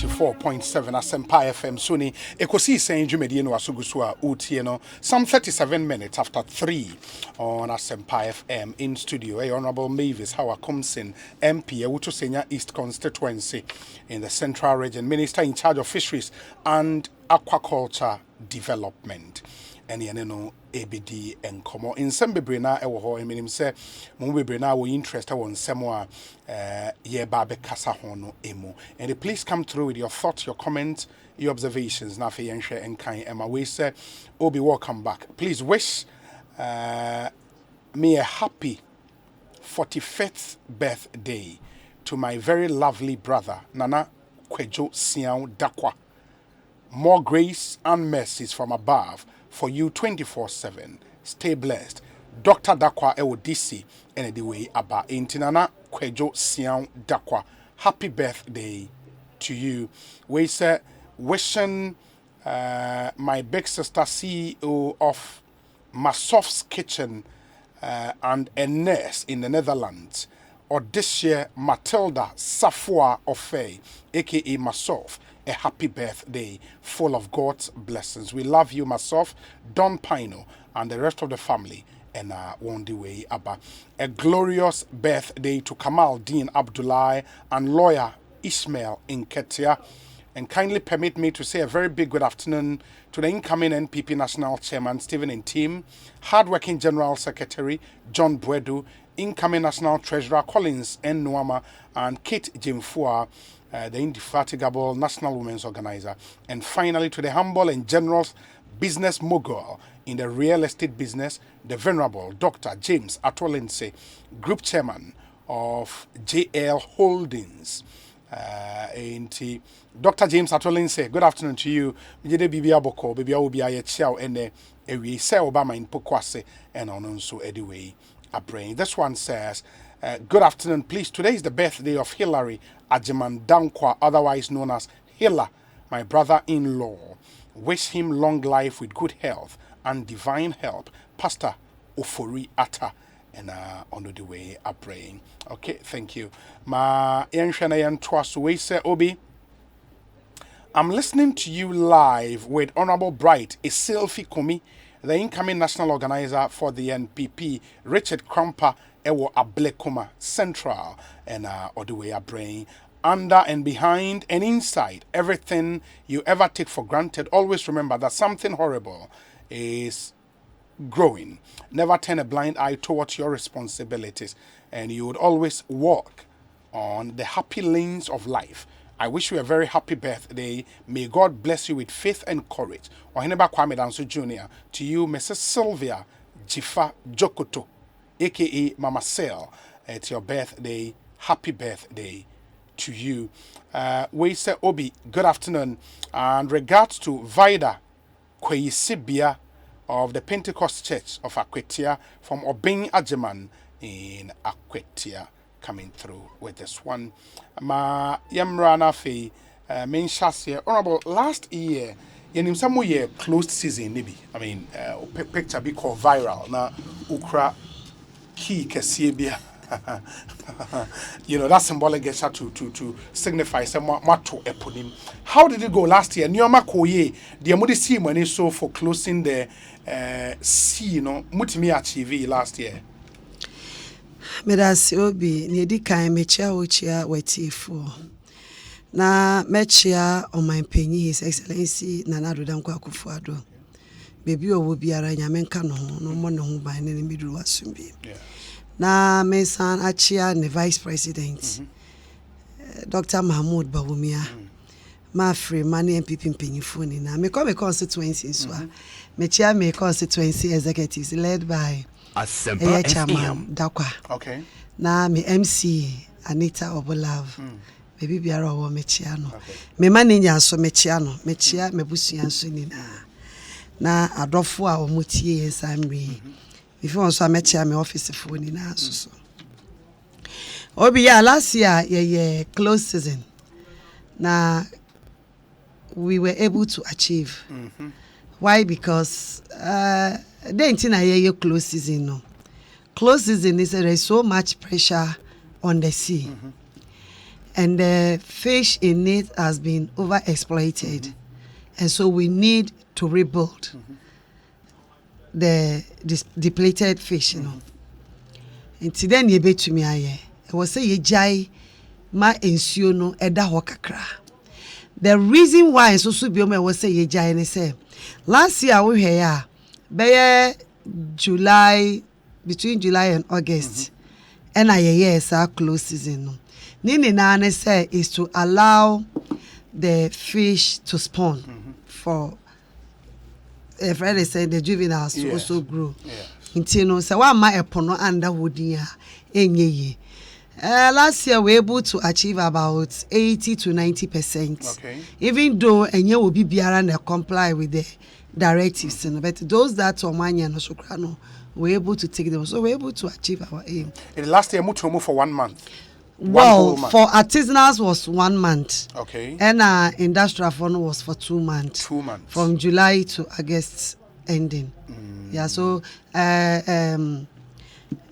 94.7 Asempa FM Suni Ekosiisen Jumedi no Asugusua Utieno. Some 37 minutes after 3 on Asempa FM in studio. Honorable Mavis Hawa Koomson, MP, Ewutu Senior East Constituency in the Central Region, Minister in charge of Fisheries and Aquaculture Development. And no ABD and Como in some bebrina ewo I mean say mo bebrina we interested on semwa ye babe kasa hono emu. And please come through with your thoughts, your comments, your observations. Na fe yen share and kind Emma we say Obi welcome back. Please wish me a happy 45th birthday to my very lovely brother Nana Kwejo Siao Dakwa. More grace and mercies from above for you 24/7. Stay blessed. Dr. Dakwa Ewodisi and the way Aba Intinana Kwejo Sian Dakwa. Happy birthday to you. We say wishing my big sister CEO of Masof's Kitchen and a nurse in the Netherlands, Odyssia Matilda Safwa Ofe, aka Masof, a happy birthday full of God's blessings. We love you, Masof, Don Pino, and the rest of the family, and on the way Abba. A glorious birthday to Kamal Dean Abdullah and lawyer Ismail Inketia. And kindly permit me to say a very big good afternoon to the incoming NPP National Chairman Stephen and team, hardworking General Secretary John Bwedu, incoming National Treasurer Collins N. Nwama, and Kate Jimfua, the indefatigable National Women's Organizer, and finally to the humble and generous business mogul in the real estate business, the Venerable Dr. James Atolense, Group Chairman of JL Holdings. Dr. James Atolense, good afternoon to you. Mjede Bibi Aboko, Bibi Obi Ayechao, and we say Obama in Pokwase, and on so anyway. This one says, good afternoon, please. Today is the birthday of Hilary Ajiman Dankwa, otherwise known as Hila, my brother-in-law. Wish him long life with good health and divine help. Pastor Ofori Atta, and on the way are praying. Okay, thank you. Ma Yenshanayan Twasuwe se Obi. I'm listening to you live with Honorable Bright, a selfie Kumi, the incoming national organizer for the NPP, Richard Krampa, Ewo Ablekuma Central, and all the way are praying. Under and behind and inside everything you ever take for granted, always remember that something horrible is growing. Never turn a blind eye towards your responsibilities, and you would always walk on the happy lanes of life. I wish you a very happy birthday. May God bless you with faith and courage. Oheneba Kwame Danso Jr. To you, Mrs. Sylvia Jifa Jokoto, aka Mama Sel. It's your birthday. Happy birthday to you. We say Obi, good afternoon. And regards to Vida Kweyisibia of the Pentecost Church of Aquaculture from Obeng Ajeman in Aquaculture, coming through with this one. Ma Yamrana Fe Menshas Honorable, last year, in some year closed season, maybe. I mean, picture be called viral. Na Ukra Ki Kasiebia. You know, that symbolic gesture to signify someone to eponym. How did it go last year? Nyoma Koye, the Amudi see money so for closing the you know, Mutimi achieve last year. Medasi obi ni kai mechia ochia wetifo na mechia on my penny His Excellency Nana Dankwa Akufo-Addo baby owo biara nyame nka no no mo ne ho ban ne miduru asumbi na mesan achia ne Vice President Dr. Mahmoud Bawumia ma free money MPP mpanyifo ni na me constituency so mechia me constituency executives led by Asempa Chairman Dakwa. Okay. Na me MC Anita Obolav. Baby biara wo mechia no. Me manager so mechia no. Mechia mebusua so ni na adofo a omutie ensamwe. Before so mechia me office fo ni na so. Obi ya last year ye close season. Na we were able to achieve. Why? Because then in close season no. Close season is there is so much pressure on the sea. and the fish in it has been overexploited, and so we need to rebuild the depleted fish, you know. And then you bet to me, I was say ye jai ma ensio no eda ho kakra. The reason why so biome was say ye jai ne say last year we here be July, between July and August, and yes, our close season. No. Nini na say is to allow the fish to spawn for Friday said the juveniles to also grow. Until no say one my epono under woodia enye. Last year we were able to achieve about 80 to 90%. Okay. Even though enye will be biara and comply with the directives, but those that are many and also we're able to take them, so we're able to achieve our aim. In the last year, much for 1 month. Well, for artisanals was 1 month. Okay. And industrial fund was for 2 months. 2 months. From July to August ending. Yeah, so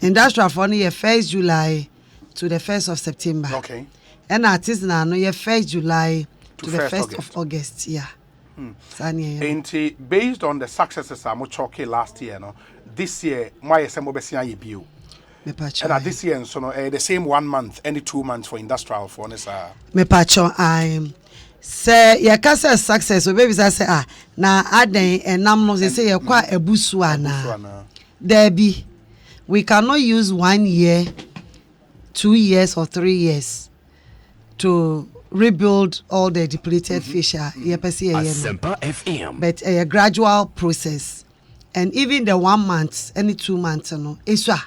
industrial fund here 1st July to the 1st of September. Okay. And artisanal no here 1st July to the 1st August. of August. Yeah. And based on the successes I'm talking last year, no, this year my SMO ye bio. And this year, so no, the same 1 month, any 2 months for industrial for us. Me pacho I say ya kasa success so baby say na aden enam no say ye kwa ebusu ana. There be we cannot use 1 year, 2 years or 3 years to rebuild all the depleted fish. But a gradual process, and even the 1 month, any 2 months, no, iswa.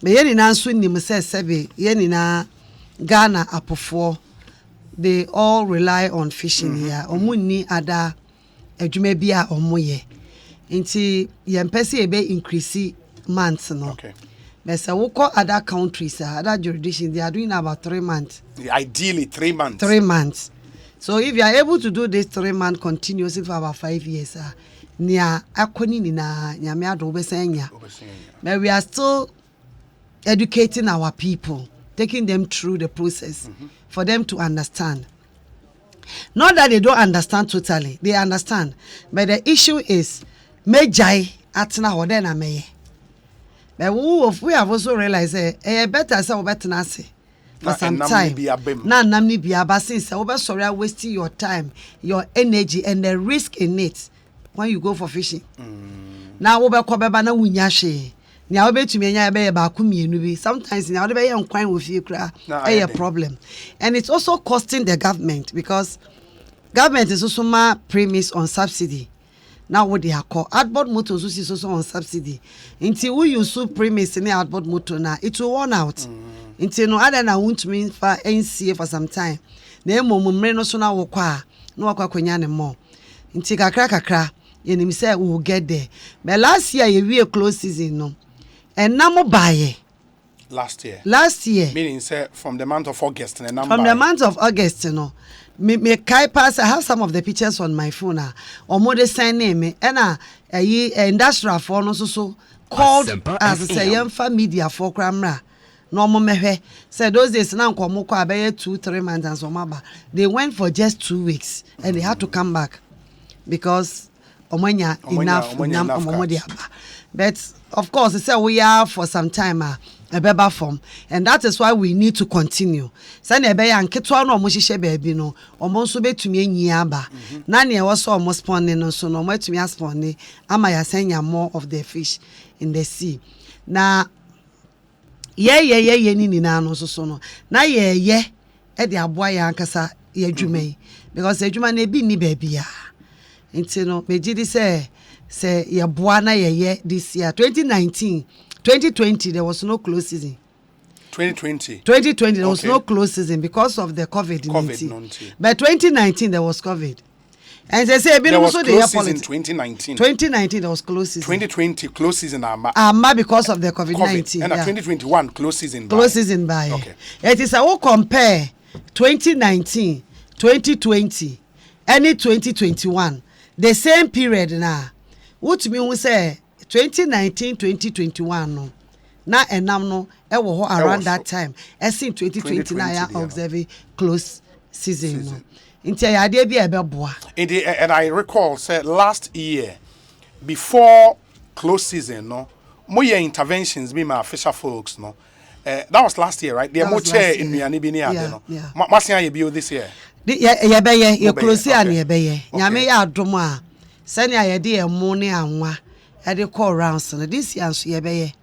But yeni na nsu ni mse sebe yeni na Ghana apofo, they all rely on fishing here. Omu ni ada adwuma bia omu ye. Nti yempese ebe increase months no. Okay. But so we call other countries, other jurisdictions, they are doing about 3 months. Ideally 3 months. 3 months. So if you are able to do this 3 months continuously for about 5 years, but we are still educating our people, taking them through the process for them to understand. Not that they don't understand totally, they understand. But the issue is, mejai atna hodena meye. But we have also realized better say better for some time. Na namni biaba since sorry wasting your time, your energy and the risk in it when you go for fishing. Now we be na wunya hwe. Nya obetumi nya be ba ku mienu bi. Sometimes nya be ye nkwan wo fie kra a problem. And it's also costing the government because government is also ma premise on subsidy. Now what they are called outboard motors is also on subsidy. Until we use premise in the outboard motor now, it will run out. Until no other than won't mean for NCA for some time. Ne momumre no so na wo kwa no akwa kwanya ne mo. Until kakra yenim say we will get there. But last year we close season no. And now mo buy last year. Meaning say from the month of August and from the month of August no. Me kai pass I have some of the pictures on my phone or the same name and industrial for no so called as say yemfa media for camera no mo mehwe say those days na nkomo kwa be 2-3 months and so maba they went for just 2 weeks and they had to come back because omanya enough but of course say we are for some time a beba form, and that is why we need to continue. Sane ebe ya nketwa no omohihye baabi no omo nso betumi enyi aba na ne wo so omo spawning no so no omo etumi aspawning ama ya senya more of the fish in the sea. Na ye ni na no so no na ye e de aboa ya ankasa ye adwuma because adwuma na bi ni baabi ya nti no megidi say ye boa na ye this year 2020 there was no close season. 2020 there was no close season because of the COVID-19. But 2019 there was COVID. And they say there was close season 2019. 2019 there was close season. 2020 close season because of the COVID-19. And 2021 close season by. Close season by. Okay. It is how compare 2019, 2020, and 2021. The same period now. What me say 2019, 2021 no. na enam no e wo ho around that time in 2029 observe close season no nti ya ade bi e beboa and I recall said last year before close season no more interventions be my fisher folks no that was last year, right? They more chair in Miami Bini no. Masia ye bio this year. Ye beye ye close an ye beye. Nyame ya adom a sani ayede ye mo ne anwa e de call rounds no this year so ye beye.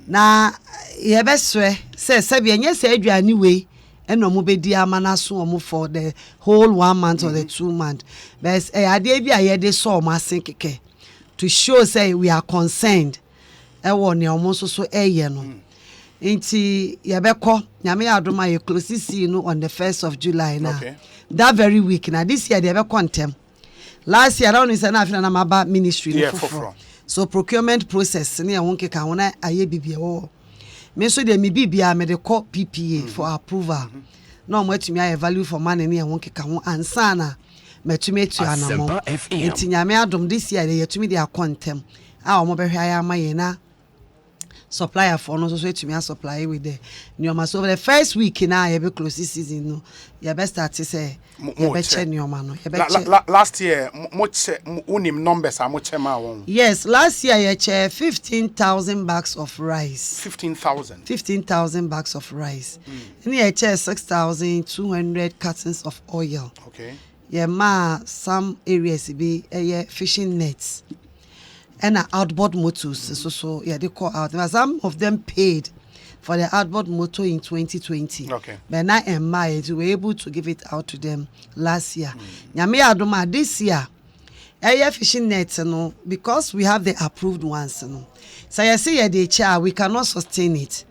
Na ye beswe say enye say aduane we eno mo bedi amana so omo for the whole 1 month or the 2 month. But ade bi ayede so omo asen keke to show say we are concerned. E wo ne omo so eye no. Inti yabeko nyame adoma ye close see no on the 1st of July now. Okay. That very week now this year they be contem. Last year around is na afina na maba ministry no for. So procurement process ne won keka wona aye bibie wo. Me so de me bibia me de call PPA for approval. No mo atumi aye value for money ne won keka ho ansa na metumi etu anamo. Inti nyame adom this year they yetumi de akontem. A omo behwe aye amaye na supplier for no so to me supply with the nyoma so the first week na you be close season no you be start to say you be check nyoma no you be check last year much unim numbers are much ma won. Yes, last year you check 15,000 bags of rice. 15,000 bags of rice. And you check 6,200 cartons of oil. Okay. Yeah, ma some areas be fishing nets. And outboard motors, so yeah, they call out. Some of them paid for the outboard motor in 2020. Okay. But now in March, we were able to give it out to them last year. Nyame adoma this year, fishing nets, no, because we have the approved ones, no. So I say the chair, we cannot sustain it.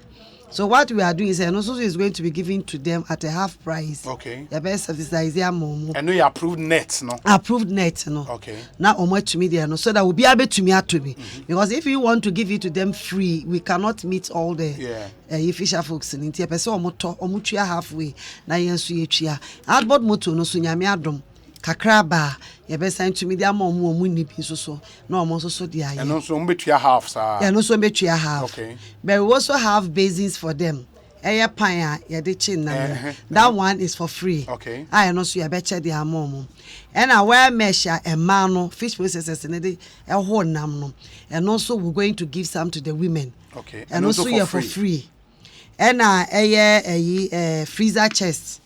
So what we are doing is also is going to be given to them at a half price. Okay. The best of this is momo. And we approved nets, no? Approved net, no. Okay. Now omo to me there, no. So that will be able to me to be. Because if you want to give it to them free, we cannot meet all the fisher folks in India. Person omo tua halfway. Na yensu ye tua. Outboard motor no so nyame adom. Kakraba ye be sign to me there omo ni bi so na omo so dia ye. And also mbetua half sir. Yeah, no so mbetua half. Okay. But we also have basins for them. Eye pan ye de chin na. That one is for free. Okay. I no so ye be che dia mom. And our measure a man no fish processors ne de e ho nam no. And also we're going to give some to the women. Okay. And also for free. And freezer chest.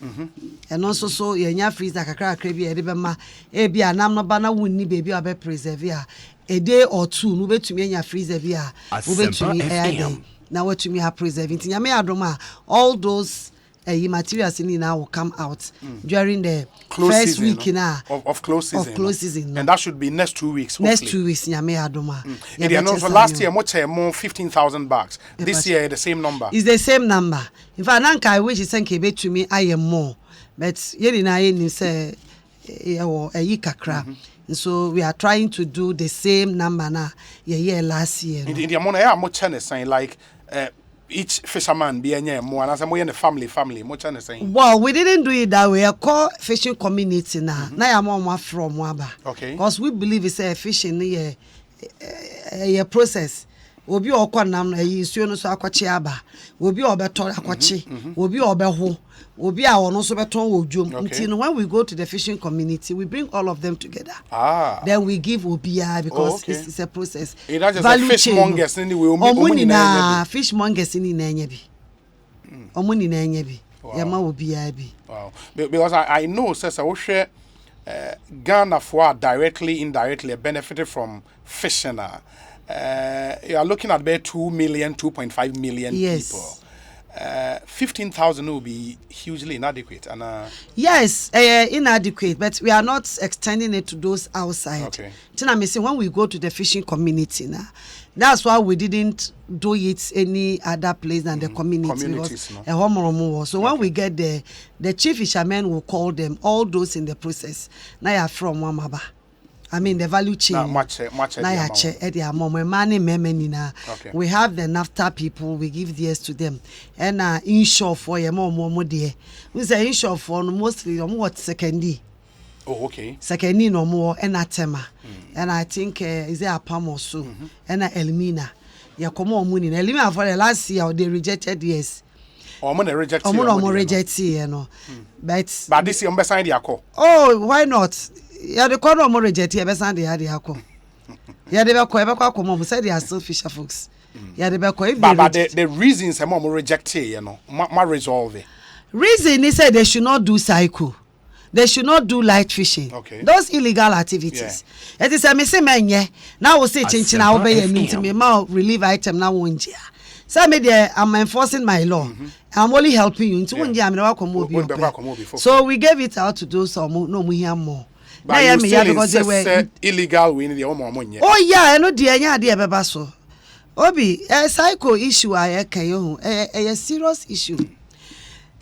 And also so yenya freezer kakra bi e de be ma e bi anam no ba na wonni baby obe preserve a day or two no betumi enya freezer bi a wo betumi e na watumi ha preserve nti nyame adoma all those materials in now will come out during the close first season, week na of close season. Of close season. And that should be next 2 weeks. Hopefully. Next 2 weeks nyame adoma. And also last year much more 15,000 bags. This year the same number. It's the same number. In fact nanka I wish senke betumi aye more. But yeni na ye say kakra. And so we are trying to do the same number na year last year. In the amount I much saying like each fisherman be any more and as I'm in family much saying. Well, we didn't do it that way. I call fishing community now. Now I'm on from Waba. Okay. Because we believe it's a fishing a process. Obi okwa nam na yisuo no so akwachi aba. Obi obeto akwachi. Obi obeho. Obi a ono so beton wo dwom. Until when we go to the fishing community, we bring all of them together. Then we give obia because it's a process. That's just a fishmongers anyway. Omuni na fishmongers ni na nya bi. Omuni na nya bi. Yama obia bi. Wow. Because I know says I will share Ghana for directly indirectly benefited from fishing. You are looking at about 2.5 million people. 15,000 will be hugely inadequate. And yes, inadequate, but we are not extending it to those outside. Okay. When we go to the fishing community now, that's why we didn't do it any other place than the communities. No? So when we get there, the chief fishermen will call them, all those in the process. Now you are from Wamaba. I mean the value chain. We have the NAFTA people, we give theirs to them. And inshore for your more dear. We say inshore for mostly what secondary. Oh, okay. Secondary no more and atema. And I think is there a palm or so and a Elmina. ya komo omuni na limi for the last year they rejected yes. Omo reject. Omo reject you know. But this year sign the akọ. Oh, why not? Ya the corner omo reject e be sign the akọ. Ya de be akọ said they are still fisher folks. Ya de be But the reasons some reject you know, ma resolve it. Reason he said they should not do cycle. They should not do light fishing. Okay. Those illegal activities. It is a missing man. Now we say chinchina obey and me ma relieve item now won't. So I'm enforcing my law. I'm only helping you. So we gave it out to those no we hear more. But you still because they were illegal we need more money. Oh yeah, I know dear beba so. Obi, a psycho issue I can a serious issue.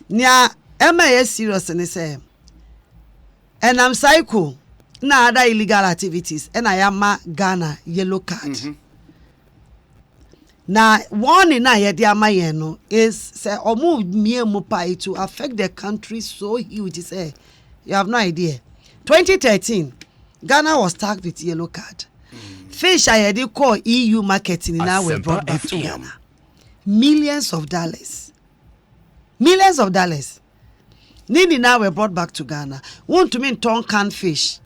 Nya am I serious and say and I'm psycho na other illegal activities and I am Ghana yellow card. Now, one in no is say omu mie mupai to affect the country so huge. Say you have no idea. 2013, Ghana was tagged with yellow card. Fish I had call EU marketing now were brought back to Ghana. Millions of dollars. Nini now were brought back to Ghana. Want to mean ton canned fish.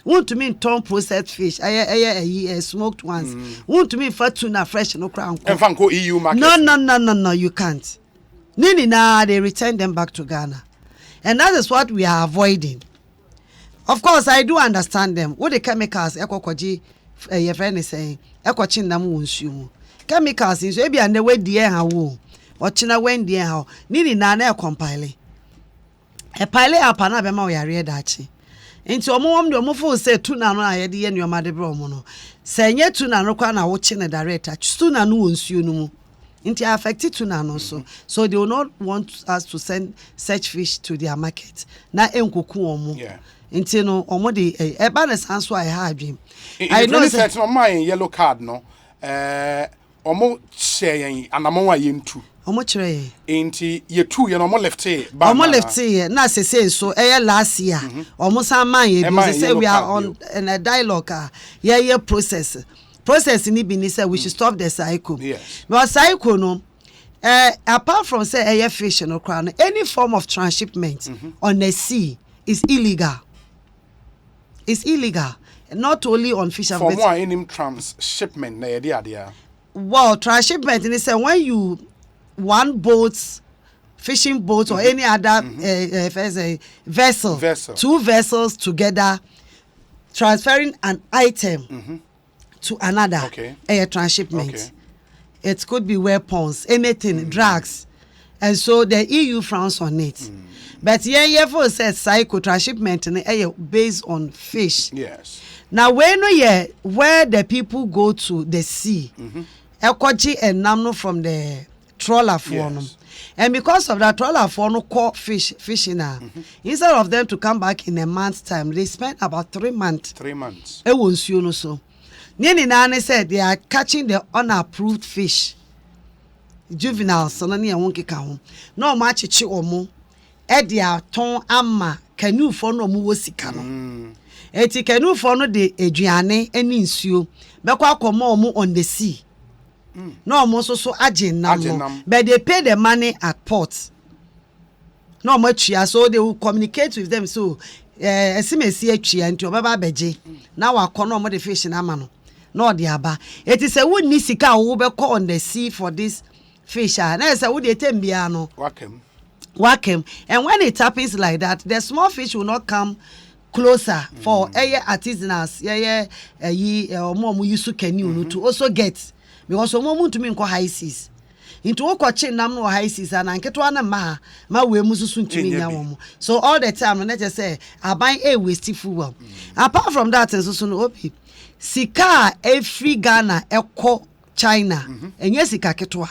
Want to mean ton processed fish. I smoked ones. Want to mean fat tuna fresh no crown. And fanko EU market. No, you can't. Nini now they return them back to Ghana. And that is what we are avoiding. Of course, I do understand them. What the chemicals ekwaji your friend is saying, ekwachin nam wonsumu. Chemicals in so ebi and the way the air wo. Ochina when the how. Nini na na compile. E pile up na be ma we are dachi. Nti omo fo say tuna no ayede ye nneoma de bro mo no. Se nye tuna no kwa na wo chi ne director. Tuna no wonsuo no mu. Nti affect tuna no so. So they will not want us to send such fish to their market. Na enkoku omo. Yeah. Nti no omo de eba na sanso I ha adwem. I know that no my yellow card no. Omo share anamon wa yentu. Omo kire enti ye two ye no omo left na say so last year omo san man ye be say we are on in a dialogue ye process ni be ni say we should stop the cycle. Yes. But cycle no apart from say fish no crown any form of transshipment on the sea is illegal. It's illegal. Not only on fish and for more any transshipment na ye dia. Well, transshipment is say when you one boat, fishing boat or any other vessel, two vessels together, transferring an item to another, a transshipment. Okay. It could be weapons, anything, drugs, and so the EU frowns on it. But for says psycho transshipment based on fish. Yes. Now where the people go to the sea, Ekoji and Namno from the trawler for them. And because of that trawler for no caught fishing instead of them to come back in a month's time, they spent about 3 months. 3 months. It was so. Nini Nane said they are catching the unapproved fish. Juveniles, so nani won't kick home. No match chi omo. Edia ton ama canoe for no mu wosikano. Eti canoe for no de eduane eni nsuo. Bekwa komo omo on the sea. No almost so agent but they pay the money at port. No much so they will communicate with them. So SMC and to Baba Beji. Now I call no the fish in Amano. No the aba. It is a wood nisika who be call on the sea for this fish. And as a wood tembiano. Whack him. And when it happens like that, the small fish will not come closer for artisanals. More use canoe to also get. Because some moment to me ko high seas into okoche nam no high seas and anketo na ma we mususu ntumi nya wo. So all the time na just say aban waste fuel. Apart from that so no obi sika every Ghana eko China enye sika ketwa.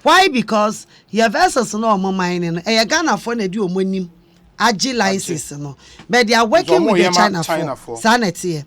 Why? Because your vessels no omo mine no Ghana for na di omo nim agi license no but they are working with the China for sanity.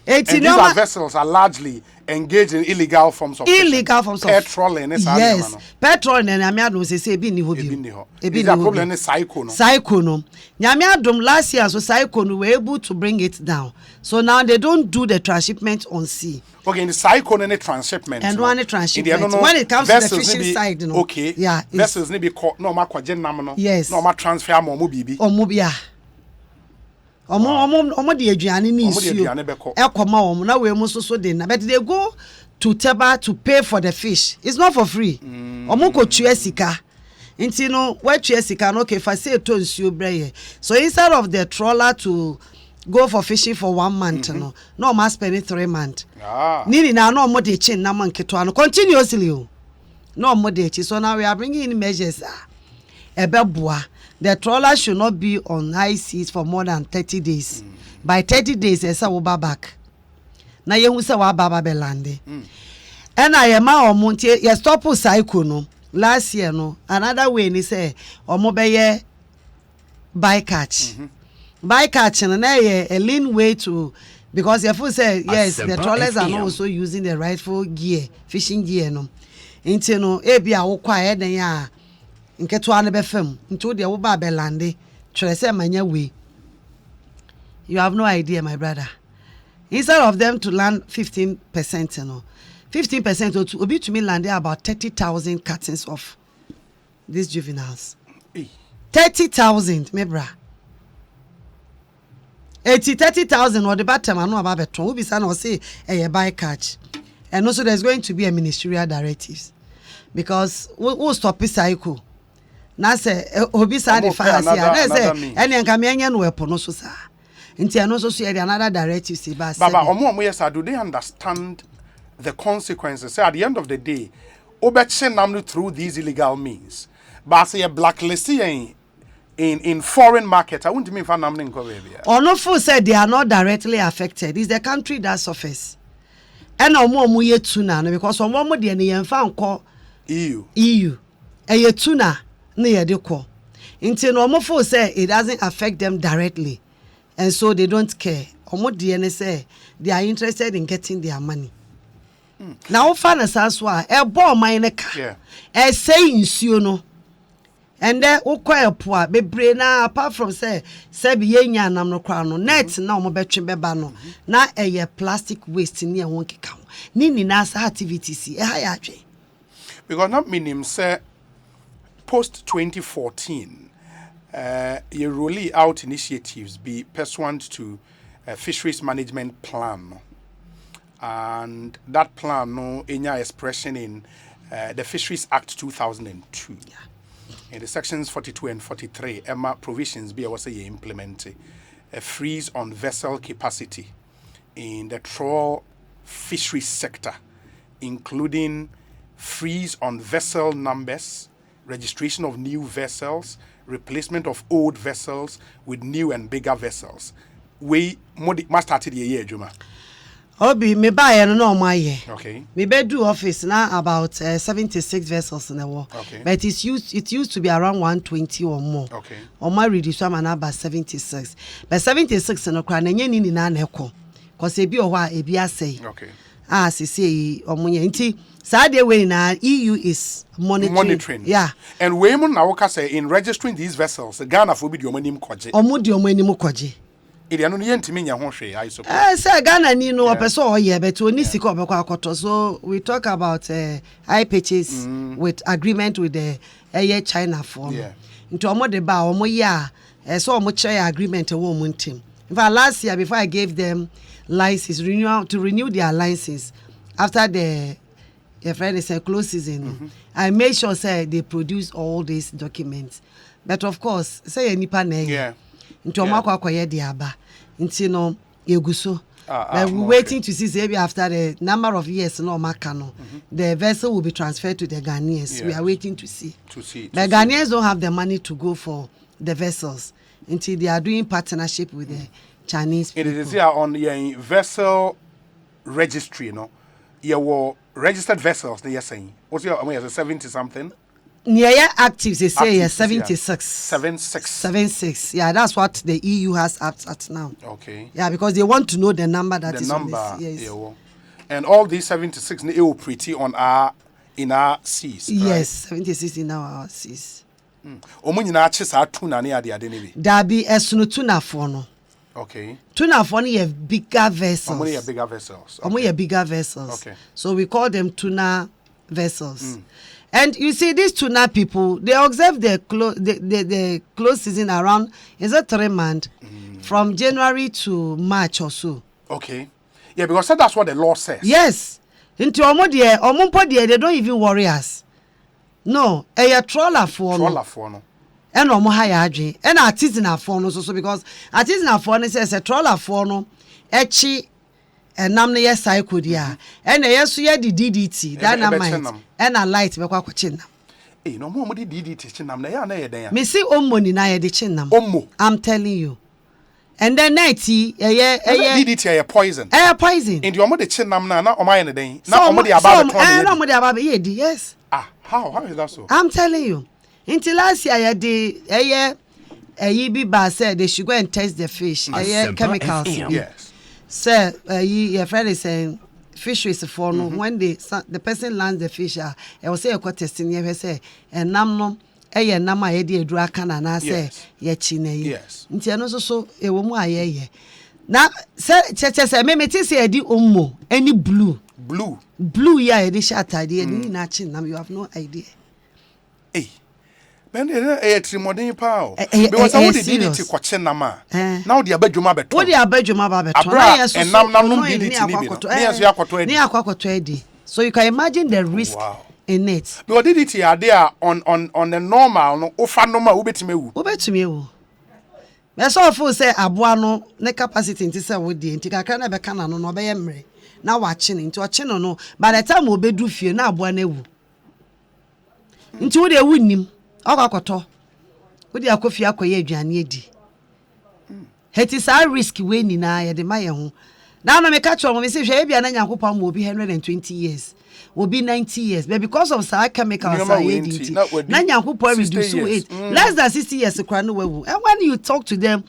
And these are vessels are largely engaged in illegal forms of petrolling. Yes, petrolling and Yamiadum say be ni hobi. Is a problem in cycle. Cycle. Yamiadum last year so cycle were able to bring it down. So now they don't do the transshipment on sea. Okay, in the cycle and the transshipment. And one transshipment. When it comes to the fishing side, okay. Yeah. Vessels need be caught no ma kwaje nam no. Yes. No ma transfer mo bibi. Omubia. Omo de aduane ni nsuo ekoma omo na we mo so de na but they go to Teba to pay for the fish. It's not for free. Omo ko tua sika nti no we tua sika no okay fa say to nsuo breye. So instead of the trawler to go for fishing for 1 month no must spend 3 months. Nini na no omo de chin na man keto no continuously no omo de chi. So now we are bringing in measures ebeboa. The trawler should not be on high seas for more than 30 days. By 30 days, esa will be back. Na yehu se wa baba belande. And I am our monte, ye stop cycle no. Last year no, another way ni say omo beye bycatch. Bycatch and a lean way to, because your food say yes, the trawlers are not also using the rightful gear, fishing gear no. Into no, ebi a wo quiet then ya. Nketo ane be fam nto de wo ba be lande twere se manya we. You have no idea, my brother. Instead of them to land 15%, you know, 15% or to obi to me land about 30,000 cuttings of these juveniles. 30,000, me bra. 30,000 or the bottom I know about beton. We be saying or say a bycatch. And also there's going to be a ministerial directives because we'll stop this cycle. Na say obi sa de fire say na say ene nka me anya no wepo no so sa nti ano so so another directive say ba baba omo yes do they understand the consequences? Say at the end of the day obeche nam through these illegal means but say blacklisting in foreign market. I won't mean for nam nko baby ono fu said they are not directly affected. It's the country that suffers and omo ye tuna no because omo de ne yemfa nko EU eye tuna na yedeko nti no omofo say it doesn't affect them directly and so they don't care. Omo de ne say they are interested in getting their money. Now fan asaso a e bo man ne ka e say nsuo no and then ukwa po a bebre na apart from say be yenya nam no kwa no net na omo betwe beba no na eye plastic waste ni e won keka ni na sa activities e ha ya atwe because not minim say post 2014 you roll out initiatives be pursuant to a fisheries management plan and that plan no enya expression in the Fisheries Act 2002 in the sections 42 and 43 EMA provisions be also implemented a freeze on vessel capacity in the trawl fisheries sector including freeze on vessel numbers, registration of new vessels, replacement of old vessels with new and bigger vessels. We must start the year, Juma. Obi me buy no my year. Okay. Me be do office now about 76 vessels in the war. Okay. But it used to be around 120 or more. Okay. Or my reduce am about 76. But 76 no kra na nyeni ni na ekọ. Cause ebi o wa ebi asay. Okay. Say omunye nti Saturday way na EU is monitoring. Yeah. And we mun na woka say in registering these vessels, Ghana for be the omanim kwaje. Omo di omanim kwaje. Ide anu ye ntimi nya ho hwe I suppose. Say Ghana ni no opeso oye but oni sika obekwa akoto. So we talk about high purchase with agreement with the China for. Yeah. Nti omo de ba omo ya so omo share agreement wo omo ntim. In fact last year before I gave them license to renew their license after the friend is a close season. I made sure say they produce all these documents. But of course, say nipa na yeah. Nti omo akwaye de aba. Nti no eguso. We're waiting to see maybe after the number of years no makano. The vessel will be transferred to the Ghanaians. Yes. We are waiting to see. The Ghanaians don't have the money to go for the vessels until they are doing partnership with the Chinese people. It is here on your vessel registry, you know. Your registered vessels, they are saying. What's your 70 something? near active they say Active, 76. 76. Yeah, that's what the EU has at now. Okay. Yeah, because they want to know the number that The is number. on the sea. Yes. Yeah, and all these 76 they will pretty on in our seas. Yes, 76 in our seas. Omo nyina ache sa tuna ne ade ne bi. Dabi esunu tuna fo no. Okay. Tuna for no bigger vessels. Omo ye bigger vessels. Omo bigger vessels. Okay. So we call them tuna vessels. And you see, these tuna people, they observe the close season around, is it 3 months? From January to March or so. Okay. Yeah, because that's what the law says. Yes. Into omo they don't even worry us. No, a trawler for no. And omo high adwin. And artisanal for no so because artisanal for no says a trawler for no echi and nam ne cycle dia. And yeso ye the DDT, dynamite, and a light be kwa kwachin. Eh, no mo di DDT chin nam na ya na ye den ya. Me see ommo ni na ye de chin nam. Ommo. I'm telling you. And then nighty DDT a poison. Poison. And you omo de chin nam na omo ye ne den. Na omo de aba be ton. No omo de aba be yes. Ah, how is that so? I'm telling you. Until last year bi ba said they should go and test the fish. Chemicals. Yes. Sir, your friend is saying fisheries for no when the person lands the fish, I will say a testing you say and nam nam I did do aka na say ye chine. Yes. Nti no so e wo mu aye. Na say me say di ommo any blue ya e di shatade e ni na chin nam you have no idea. Eh. Ben trimodin pa because I would DDT kwache nama. Now the abadwuma beto. What the abadwuma ba beto. And nam DDT ni bi. Ni akwakoto edi. So you can imagine the risk in it. Because DDT are there on the normal no ofa normal ubetime wu. Ubetime wu. Me so fo say aboa no ne capacity nti say wo die nti kakra na be kana no no be yemre. Na wa che nti o che no by the time obedu fie na aboa na wu. Nti wo de wu nim. Okakoto wo de akofie akoye aduane edi het is a risk we ni na ye de maye ho na no me ka cho mo me se hwe bia na nyankopon mo obi 120 years obi 90 years but because of sa chemicals na nyankopon reduce it less than 60 years kwa no wawu and when you talk to them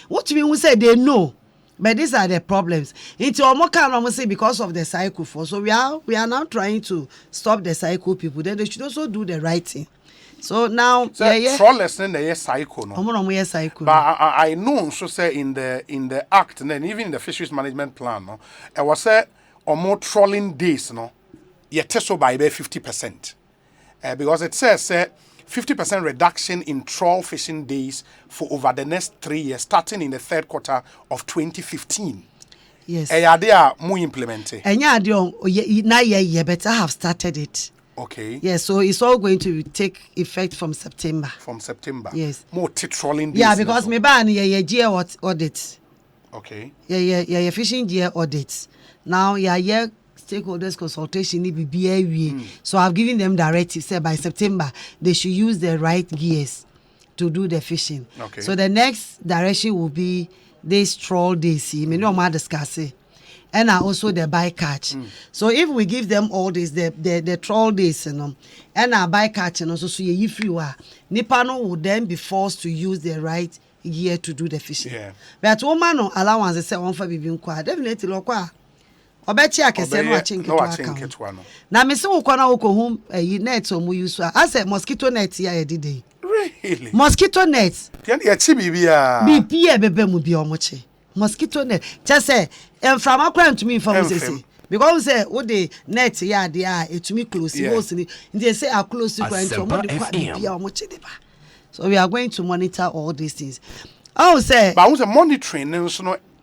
what you mean say they know but these are the problems into omoka no say because of the cycle for so we are now trying to stop the cycle people then they should also do the right thing. So now, trawlers in the cycle, no. Cycle. But I know, so say in the act, and then even in the fisheries management plan, no, I was say or more trawling days, no, yet so by 50%, because it says 50% reduction in trawl fishing days for over the next 3 years, starting in the third quarter of 2015. Yes. They are more implemented. And yeah, better have started it. Okay. Yes, so it's all going to take effect from September. From September. Yes. More trawling days. Yeah, because me ban year audit. Okay. Yeah, fishing year audit. Now yeah, stakeholders consultation need be So I've given them directives say by September they should use the right gears to do the fishing. Okay. So the next direction will be this trawl days. Me no ma discuss it. And also the bycatch. So if we give them all this, the trawl days, and our bycatch, and also so if you are, Nipano would then be forced to use the right gear to do the fishing. Yeah. But woman no allowance they say one for being quiet. Definitely local. Obechi akese no achinke to aka. Na me se wo kwa na wo ko hum net o mu use I say mosquito net ya yedide. Really? Mosquito net. Tian ya chi bibia. Bibia bebe mu bi omoche. Mosquito net. Just say from akran to me from say because say what the net ya dey to me close holes ni they say are close to going to bibia omoche dey ba. So we are going to monitor all these things. I will say but I was monitoring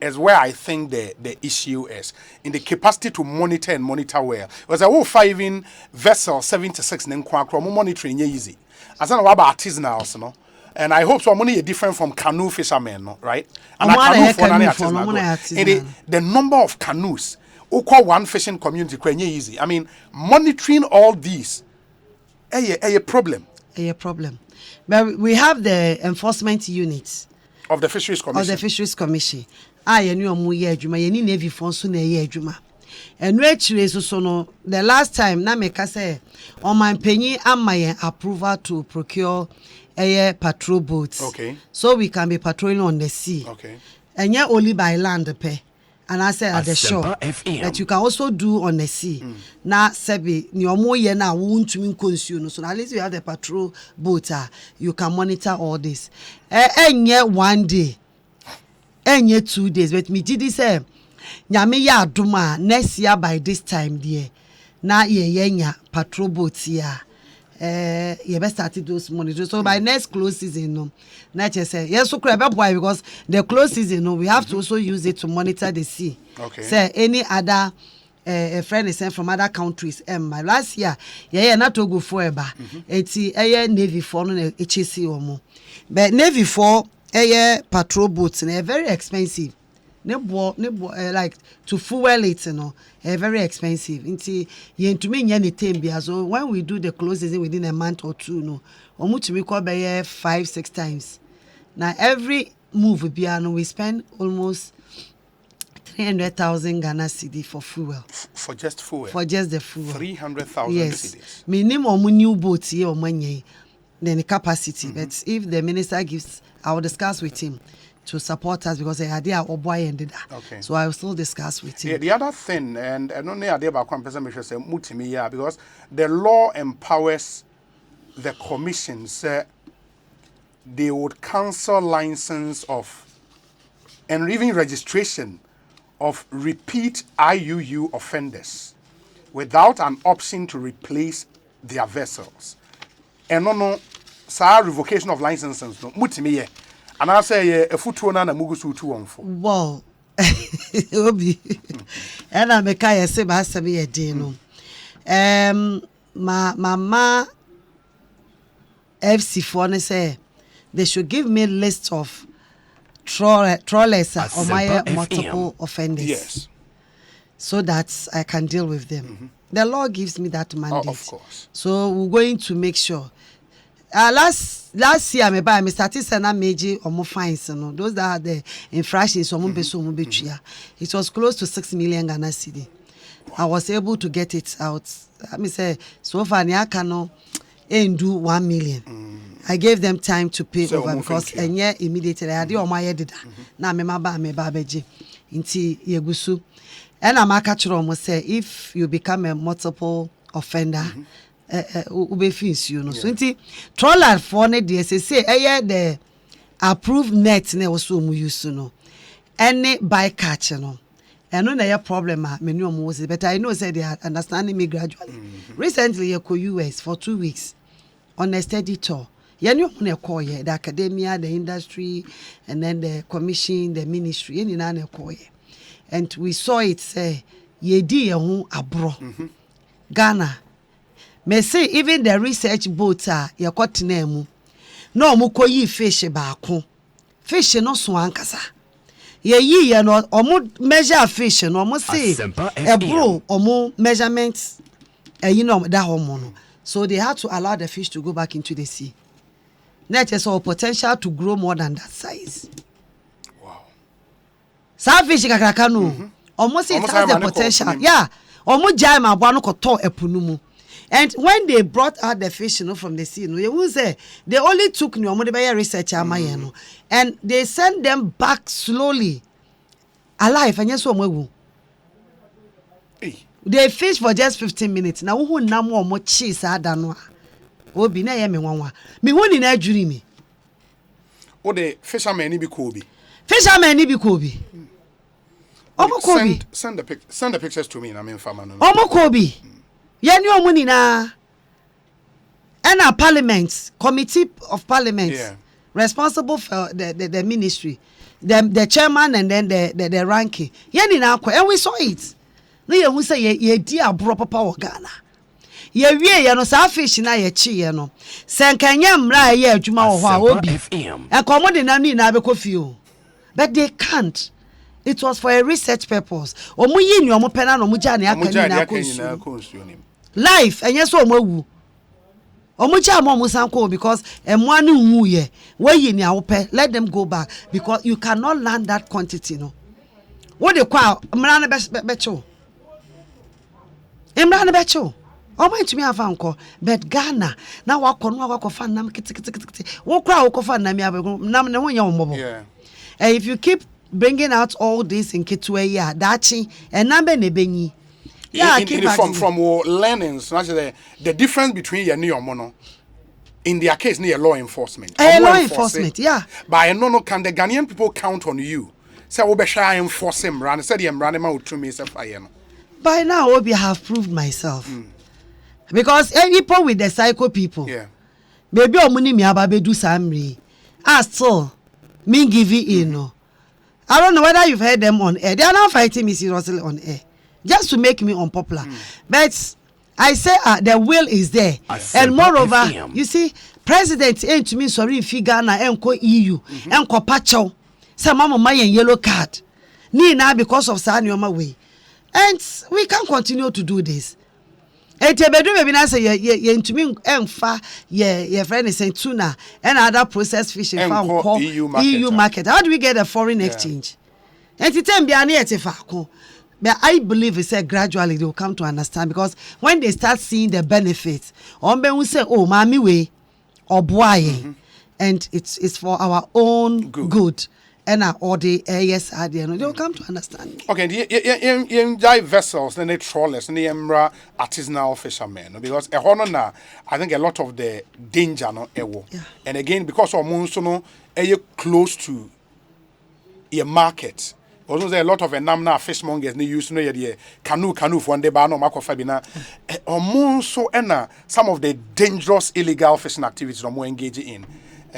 is where I think the issue is in the capacity to monitor and monitor well. Because I will 5 in vessel 76 monitoring easy. As an about artisanals, no. And I hope so money is different from canoe fishermen, no, right? And the number of canoes, one fishing community easy. I mean, monitoring all these a problem. A problem. But we have the enforcement units of the Fisheries Commission. I knew omu ye adwuma ye ni navy fon so na ye adwuma and actually so no the last time na make say on my penny am my approval to procure a patrol boats. Okay. So we can be patrolling on the sea. Okay. And yeah, only by land pay. And I say at the shore that you can also do on the sea. Now, Sebi, your more year now won't to consume. So at least you have the patrol boat. You can monitor all this. And yet 1 day, and yet 2 days. But me did say, Nyame ya duma next year by this time, dear. Now ye patrol boats here. You best started those monitors. So by next close season, no. Not just say yes, so why because the close season, no, we have to also use it to monitor the sea. Okay. Say any other a friend is sent from other countries. My last year, not to go forever. It's Navy for no HC or more. But Navy for patrol boats and they're very expensive. Like to fuel it, you know, very expensive. Inti to me anything so when we do the close season within a month or two, no, or much we call by 5-6 times. Now every move we spend almost 300,000 Ghana cedi for fuel. For just fuel. For just the fuel. 300,000 yes. cedis. Minimum new boats here or money then the capacity. But if the minister gives, I will discuss with him to support us because I idea or boy ended that. Okay. So I will still discuss with him. The other thing, and I don't know idea about one person say multimedia because the law empowers the commissions. They would cancel license of and even registration of repeat IUU offenders without an option to replace their vessels. And no, revocation of licenses no multimedia. And I say a foot one and a mugusu 2 on 4. Wow. Obi. And I make I say by Sabi a dino. Mama FC for say they should give me a list of trawlers or my multiple offenders. Yes. So that I can deal with them. The law gives me that mandate. Of course. So we're going to make sure. Last year, I started sending major or more fines. Those that had the infractions, it was close to 6 million Ghana cedi. I was able to get it out. Let me say, so far, I cannot do 1 million. I gave them time to pay so over because and yeah, immediately I did on my head. Now, me babeji into Yegusu. And I'm a say if you become a multiple offender. You know, so inti trawler for ne dey say the approved net ne was so mu use no any bycatch no and no na problem me no mo was but I know say they are understanding me gradually. Recently I go US for 2 weeks on a study tour. You know na call here the academia, the industry, and then the commission, the ministry any na call here. And we saw it say ye di ho abro Ghana. Me say even the research boats are your cotton no muko yi fish baako. Fish no so ankasa. Ye no omo measure fish no omo say e bro omo measurements you know that hormone. So they had to allow the fish to go back into the sea. Net is all potential to grow more than that size. Wow. Some fish kakaka no. Omo say it has the potential. Yeah. Omo jai ma bwa no koto epunumu. And when they brought out the fish, from the sea, you will say they only took research and they sent them back slowly, alive. And yes, they fish for just 15 minutes. Now who na more cheese adanwa? Obi na yemi wanwa. Me who ni na juri me. O the fishermen ni bi Kobe. Fishermen ni bi Kobe. Omo Kobe. Send the pictures to me. I mean, farmer. Omo Kobe. Yani omuni na a parliament committee of parliament responsible for the ministry, the chairman and then the ranking. Yani na kwa and we saw it. No ye hu say ye di abro papa o Ghana. Ye wie ye no sa fish na ye chi ye no. Senkanya mra ye adwuma wo ho a obi. E komo de na ni na be kofi o. But they can't. It was for a research purpose. Omu yi ni omu pena no mu ja ne aka ni na konsu. Life and yes, omu cha mo sanko because emwa ni hu ye we yi ni awope let them go back because you cannot land that quantity no what they kwa mra na becho Emra ne becho. O man to me afa nko, but Ghana na wakọ fan nam kiti. Wo kra wo fan nam ya nam ne wonya wo Yeah. And if you keep bringing out all this in Kitwe, yeah, dachi and number nebenyi. Yeah, from learnings, the difference between your new mono in their case near law enforcement. Law enforcement, yeah. But no can the Ghanaian people count on you? Say we be shy enforce him run said him run him to me say fire. By now Obi have proved myself. Because people with the psycho people. Yeah. Baby omuni mi aba do samri. Still me give you no. I don't know whether you've heard them on air. They are now fighting me seriously on air. Just to make me unpopular. But I say the will is there. And moreover, you see, President ain't to me sorry if Ghana enko EU, enko pacho. Some mama my yellow card. Ni na because of Sanyoma way. And we can continue to do this. Etebedu maybe na say ye ntumi emfa ye friend is saying tuna and other processed fish in EU market. How do we get a foreign exchange? Entitem bia na etefa ko. But I believe it's gradually they will come to understand, because when they start seeing the benefits, on will say, oh, mami way or boy, and it's for our own good. And all the yes, they will come to understand. Okay, the vessels, then the trawlers, and the artisanal fishermen, because I think a lot of the danger no ewo. And again, because of monsoon, close to a market. Also, there are a lot of namna fishmongers they use no canoe for one day, but no makofabina. Monsoon and some of the dangerous illegal fishing activities that we're engaging in.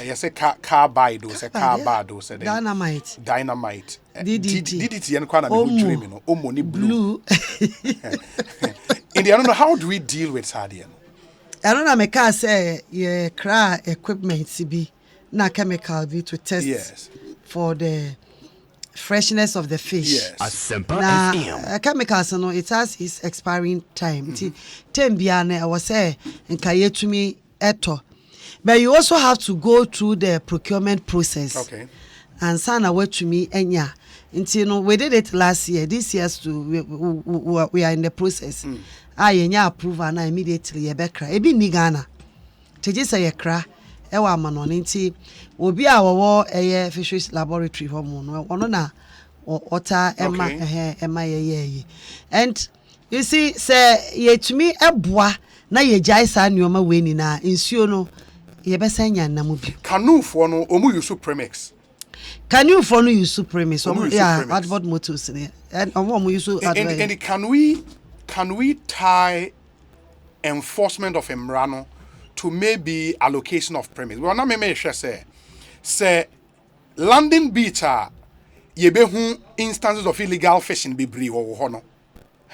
You say car buy those, car bar those, dynamite, DDT, and kind of dreaming, money blue. In the end, how do we deal with Sardian? I don't know. My car say yeah, cry equipment CB, na chemical be to test for the freshness of the fish. Yes. Now, chemicals, no, it has its expiring time. Tembiane, I was say, and kayetumi eto. But you also have to go through the procurement process. Okay. And sana away to me, enya. You know, we did it last year. This year, we are in the process. I approve and I immediately yebekra. Ebi ni Ghana. Teji say yekra. Ewa manon inti obi a wo fisheries laboratory hormone ono na ota ema ye. And you see say yetumi eboa na ye jai sa nneoma we ni na nsuo no ye besanya na mu bi. Canoe for no omu use premix. Canoe for no use premix. Yeah, advert motors and omu use and can we tie enforcement of emrano to maybe allocation of premise? Well, now me say landing beach yebehu instances of illegal fishing be bree or hono.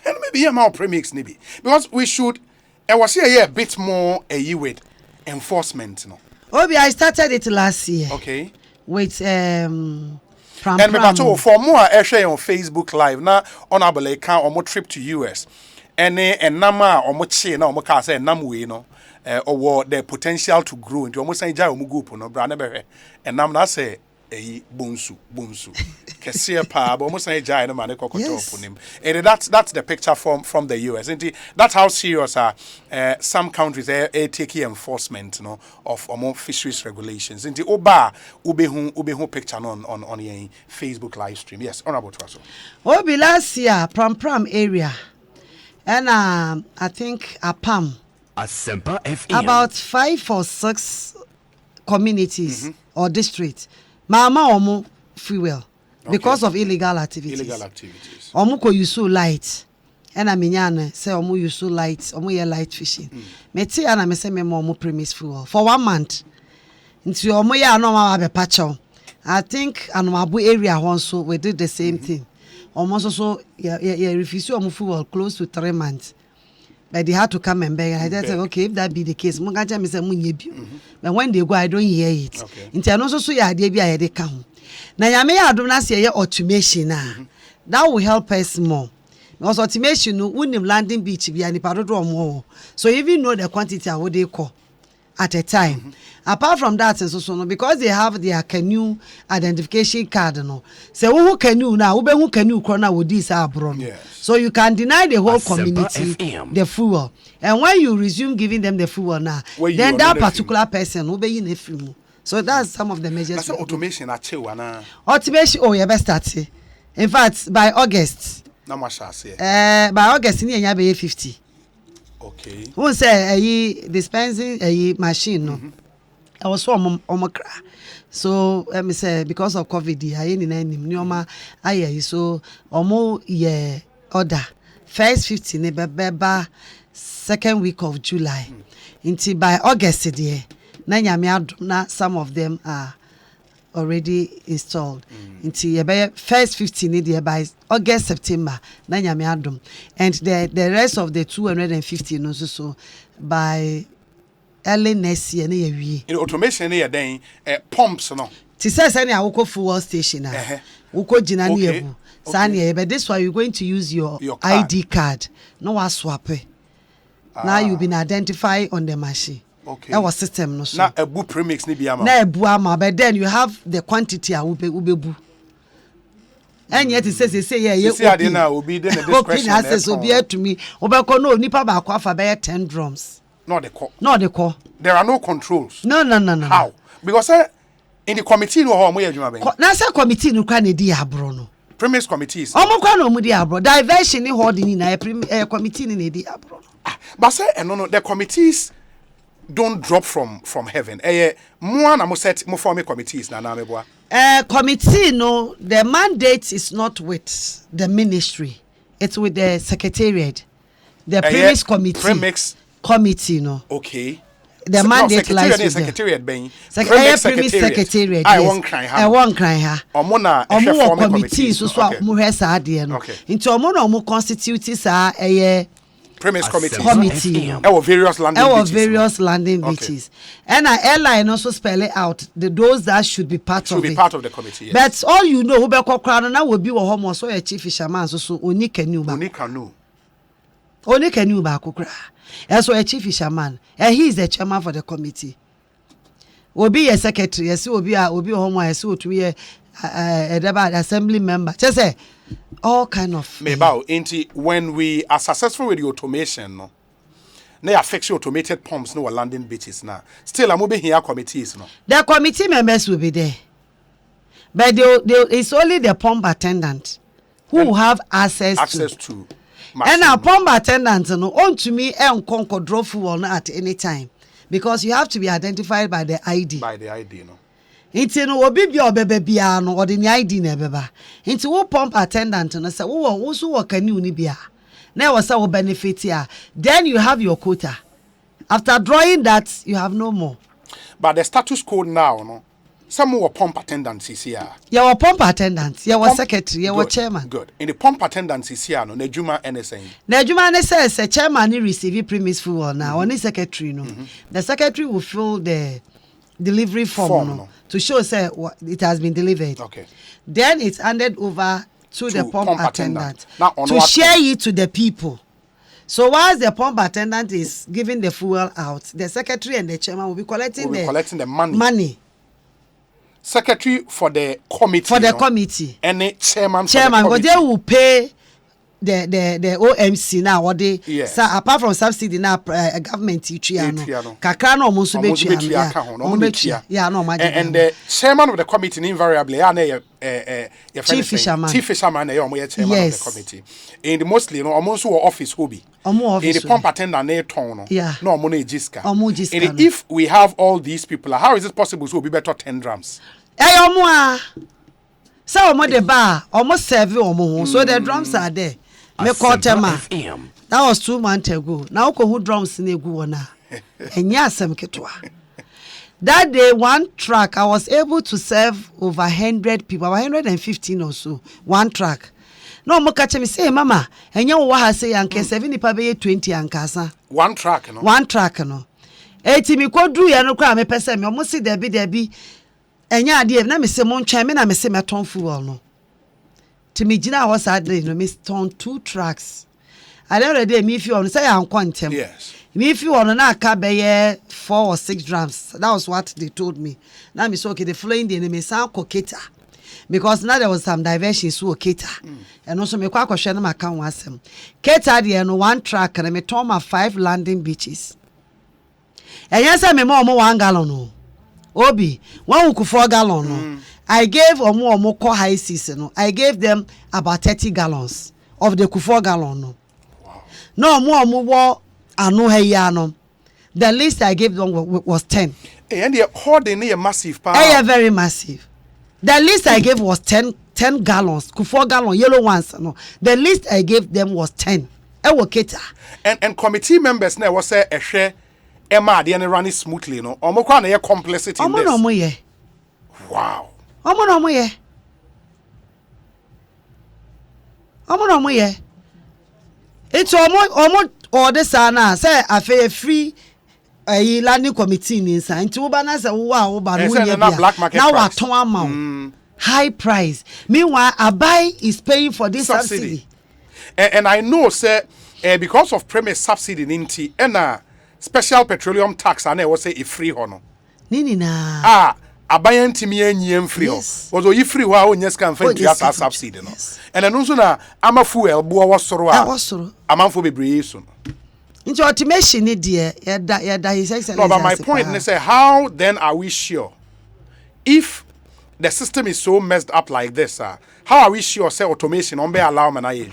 And maybe more premix maybe. Because we should I was here a bit more with enforcement, no. Obi, I started it last year. Okay. With and me for more I share on Facebook Live now honorable account or more trip to US. And nama or more chain or more car say namwe no. Or the potential to grow into almost say jai omugupo no bra never and nam na say bonsu kesier pa but almost say jai no man kokoto him. And that's the picture from the US. And that's how serious are some countries take enforcement of more fisheries regulations. And oba ubehu picture on your Facebook live stream. Yes, honorable Twaso. Obi last year pram area and I think Apam about 5 or 6 communities or districts. Mama omu fuel because of illegal activities. Omu ko use light. And I mean, say omu use light. Omu ye light fishing. Meti ana me say me omu premise fuel for 1 month. Into omu ye anoma abe pacho. I think Anomabu area also we did the same thing. Almost also ye refuse omu fuel close to 3 months. But they had to come and beg. I just said, okay, if that be the case, but when they go, I don't hear it. Until also so ya be I come. Now ya may have done say automation that will help us more. Because automation no landing beach be any parodrome more. So even know the quantity I would they call. at a time. Apart from that, so because they have their canoe identification card, so who canoe now? Who canoe corner with this abroad? So you can deny the whole community the fuel, and when you resume giving them the fuel now, then that particular person will be in a film. So that's some of the measures. That's automation at Chewana. Automation, oh, you best start. In fact, by August. No much say. By August, you have 50. Okay. Who say a dispensing a machine? No, I was so let me say because of COVID, I ain't in any neoma. So almost order first 50 neba second week of July. Until by August, na some of them are already installed. Until first 15 by August, September, and the rest of the 250 so by early next year. In automation, then pumps no. Says any fuel station. But this why you're going to use your ID card. No swap. Now you've been identified on the machine. Okay. Our system no so. Na ebu premix ni biama. Na ebu ama, but then you have the quantity a ubebu. And yet it says yeah. See ade na obi dey na discretion. Okay, says obi to me. Obeko no nipa ba kwa fa be 10 drums. Not the call. No the call. There are no controls. No. How? Because in the committee no ho mo adwuma ben. Na say committee no kwa na di abro no. Premise committees. Omo kwa no mu di abro. Diversion ni holding ni na committee ni di abro. But say no the committees don't drop from heaven. More na mo set mo form committees na meboa. Committee no, the mandate is not with the ministry. It's with the secretariat. The premise committee. Premise committee no. Okay. The mandate lies with secretariat ben. Premise secretariat. I won't cry her. I won't cry her. Omo na form committee so mo hwesa ade no. Into omo na omo constitute sa premise committee. Various landing beaches. And our airline also spell it out those that should be part of it. Should be part of the committee. Yes. But all you know, Ubeko now will be home so a chief fisherman so oni canoe. Oni canoe ba kokra. And so a chief fisherman. And he is the chairman for the committee. Will be a secretary, yes, will be home as to be a assembly member. Just say all kind of when we are successful with the automation, no, they affect automated pumps no landing beaches now. Still, I'm moving here committees no. The committee members will be there, but it's only the pump attendant who have access to. And our pump attendant no on to me and conquer draw fuel at any time because you have to be identified by the ID. By the ID, no. Inti no obi bia obebe bia no ode ni ID na beba inti wo pump attendant no say wo so wo canoe ni bia na wo say wo benefit here then you have your quota after drawing that you have no more. But the status quo now no some were pump attendants is here. You were pump attendants, you were secretary, you were chairman. Good. In the pump attendants is here no Nejuma NSA. Nejuma NSA say chairman ni receive premise fuel now only secretary no. The secretary will fill the delivery form no. To show say it has been delivered. Okay. Then it's handed over to the pump attendant to share it to the people. So whilst the pump attendant is giving the fuel out, the secretary and the chairman will be collecting the money. Money. Secretary for the committee. For the committee. And the chairman. But they will pay the OMC now what they so apart from subsidy now government kakra no mo so betua yeah no and the chairman of the committee invariably chief fisherman chairman of the committee and mostly no almost office hobby in the pump attendant na ton no no mo na jiska and if we have all these people how is it possible so we better 10 drums so omo the bar almost serve omo so the drums are there. Me call them. That was 2 months ago. Now who drums in Eguana. And yasem ketwa. That day, one truck, I was able to serve over 100 people, 115 or so. One truck. No more catch me say, Mama, and you wa say anke 70 pabe 20 ankasa. One truck, no. One truck, no. Eti mi ko dru ya no kwa me pese me omo si debi. Enya ade na me se mon twan me na me se meton fuel no. Me jina was had no me stone 2 trucks. I don't know me if you say I'm quantum. Yes. If you want to car by 4 or 6 drums, that was what they told me. Now me say okay, the flowing the enemy sound cater. Because now there was some diversion so cater. And also me kwa question my account was him. Cater the no one track and me told my 5 landing beaches. And yes, I me more 1 gallon no. Obi, 1 week 4 gallon no. I gave or more high season no. I gave them about 30 gallons of the 4 gallon no. Wow. No more the least I gave them was 10. And the hoarding a massive power. Very massive. The least I gave was 10 gallons, 4 gallon yellow ones. No, the least I gave them was 10. And committee members now was a share Emma the running smoothly, no. Or more complicit in this. Wow. It's almost or the sana say a fair free a landing committee inside to banners a wow black market now price. At 1 amount high price. Meanwhile, a buy is paying for this subsidy. And I know, sir, because of premise subsidy in T and special petroleum tax, and I was say a free honor. Nina. A buy anti free. Was you free while yes can find the subsidy. And then also now I'm a fuel, was sorrow. A month for be breeze. Into automation, dear, His Excellency. No, but my point is, how then are we sure if the system is so messed up like this? How are we sure say automation on be allow man I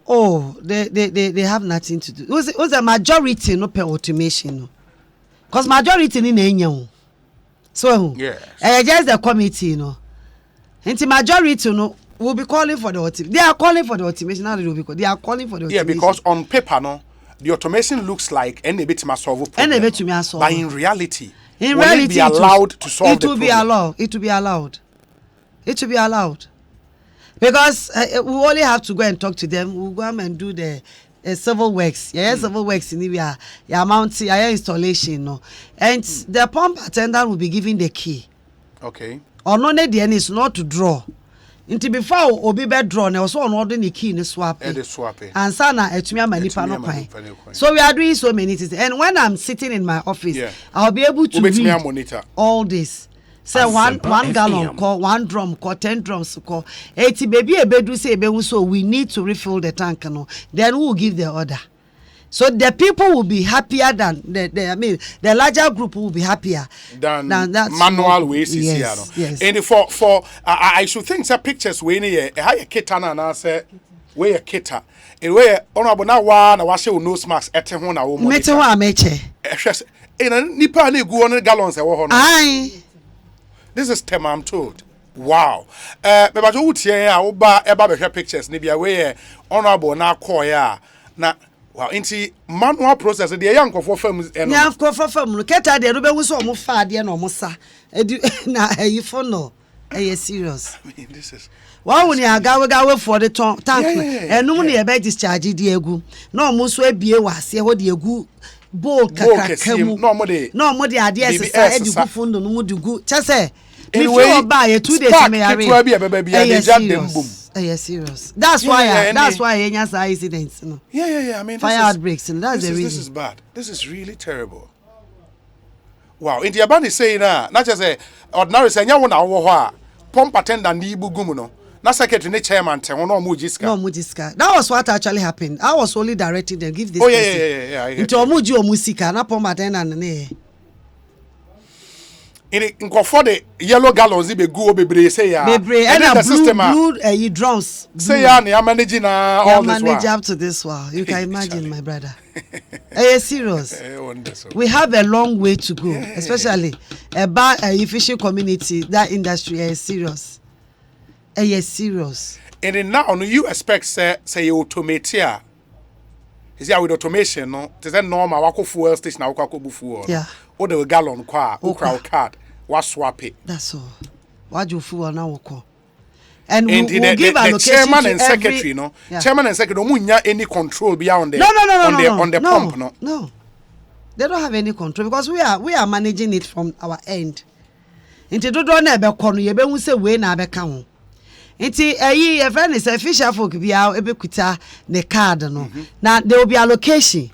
Oh, they have nothing to do. It was a majority no per automation, no, because majority in Enya. So yes, just the committee, no. Into majority, no. Will be calling for the automation. They are calling for the automation. Now they are calling for the automation. Yeah, because on paper, no, the automation looks like any bit to solve problem. But in reality, will it be allowed to solve the problem? It will be allowed. It will be allowed. Because we only have to go and talk to them. We'll go and do the civil works. Yeah, civil works in India. Yeah, mounting, installation, no. And the pump attendant will be giving the key. Okay. Or no, the end is not to draw. Into before obi be draw na so on order the key in swap. And sana etumi amanipa no kwan. So we are doing so many things. And when I'm sitting in my office, I'll be able to read all this. Say one gallon call, 1 drum call, 10 drums call. 80 baby e bedu say be so we need to refill the tank no. Then we'll give the order. So the people will be happier than the larger group will be happier than that manual ways. Yes. And for I should think some pictures we need a kitana and I say we a kita. And we honorable now one I wash your nose mask at home na wo mo. Mete wa meche. In nipa na go on gallons e wo ho no. Aye. This is term I'm told. Wow. Me ba jo wutie a wo ba e ba be hwe pictures ni bia we honorable na call ya na. Wow, into manual process, the young for firms and young for firm. Keta de rube wuso mo fa de na mo sa. Na you for no. Serious. I mean, this is Wa woni agawe for the tank. Enum ne e be discharge de egu. Na mo so abie wase ho de egu bowl kakakamu. No mo de ade esesa edigu fundo no mo de gu. Chese anyway, buy a 2 days me are serious. That's why Enya's incidents, no. Yeah. I mean, fire outbreaks, and that's the reason. This is bad. This is really terrible. Wow. In the Abani saying not just a ordinary saying you want pump attendant ni bugumu no. Na secretary chairman te no mujiska. That was what actually happened. I was only directing them give this. Oh yeah. Into omuji omusika na pump attendant ne. In for the yellow gallons be go bebre say ya. Bebre and the system blue drums. Say ya na managing all this one. Manage up to this one. You can imagine my brother. Serious. We have a long way to go, especially about a fishing community. That industry is serious. Serious. And then now you expect say you automate here. Is here with automation no? Is that normal? Wako fuel station na wako fuel. Yeah. Or the gallon kwa okra card. Was swap it. That's all. What you fool now wako. And we'll the give allocation chairman to and secretary, no. Yeah. Chairman and secretary don't have any control beyond the on the pump, no. No. They don't have any control because we are managing it from our end. Inti do na be kono ye be hu se we na be ka ho. Inti your friend is a fisher folk bia ebekuta the card no. Now there will be allocation.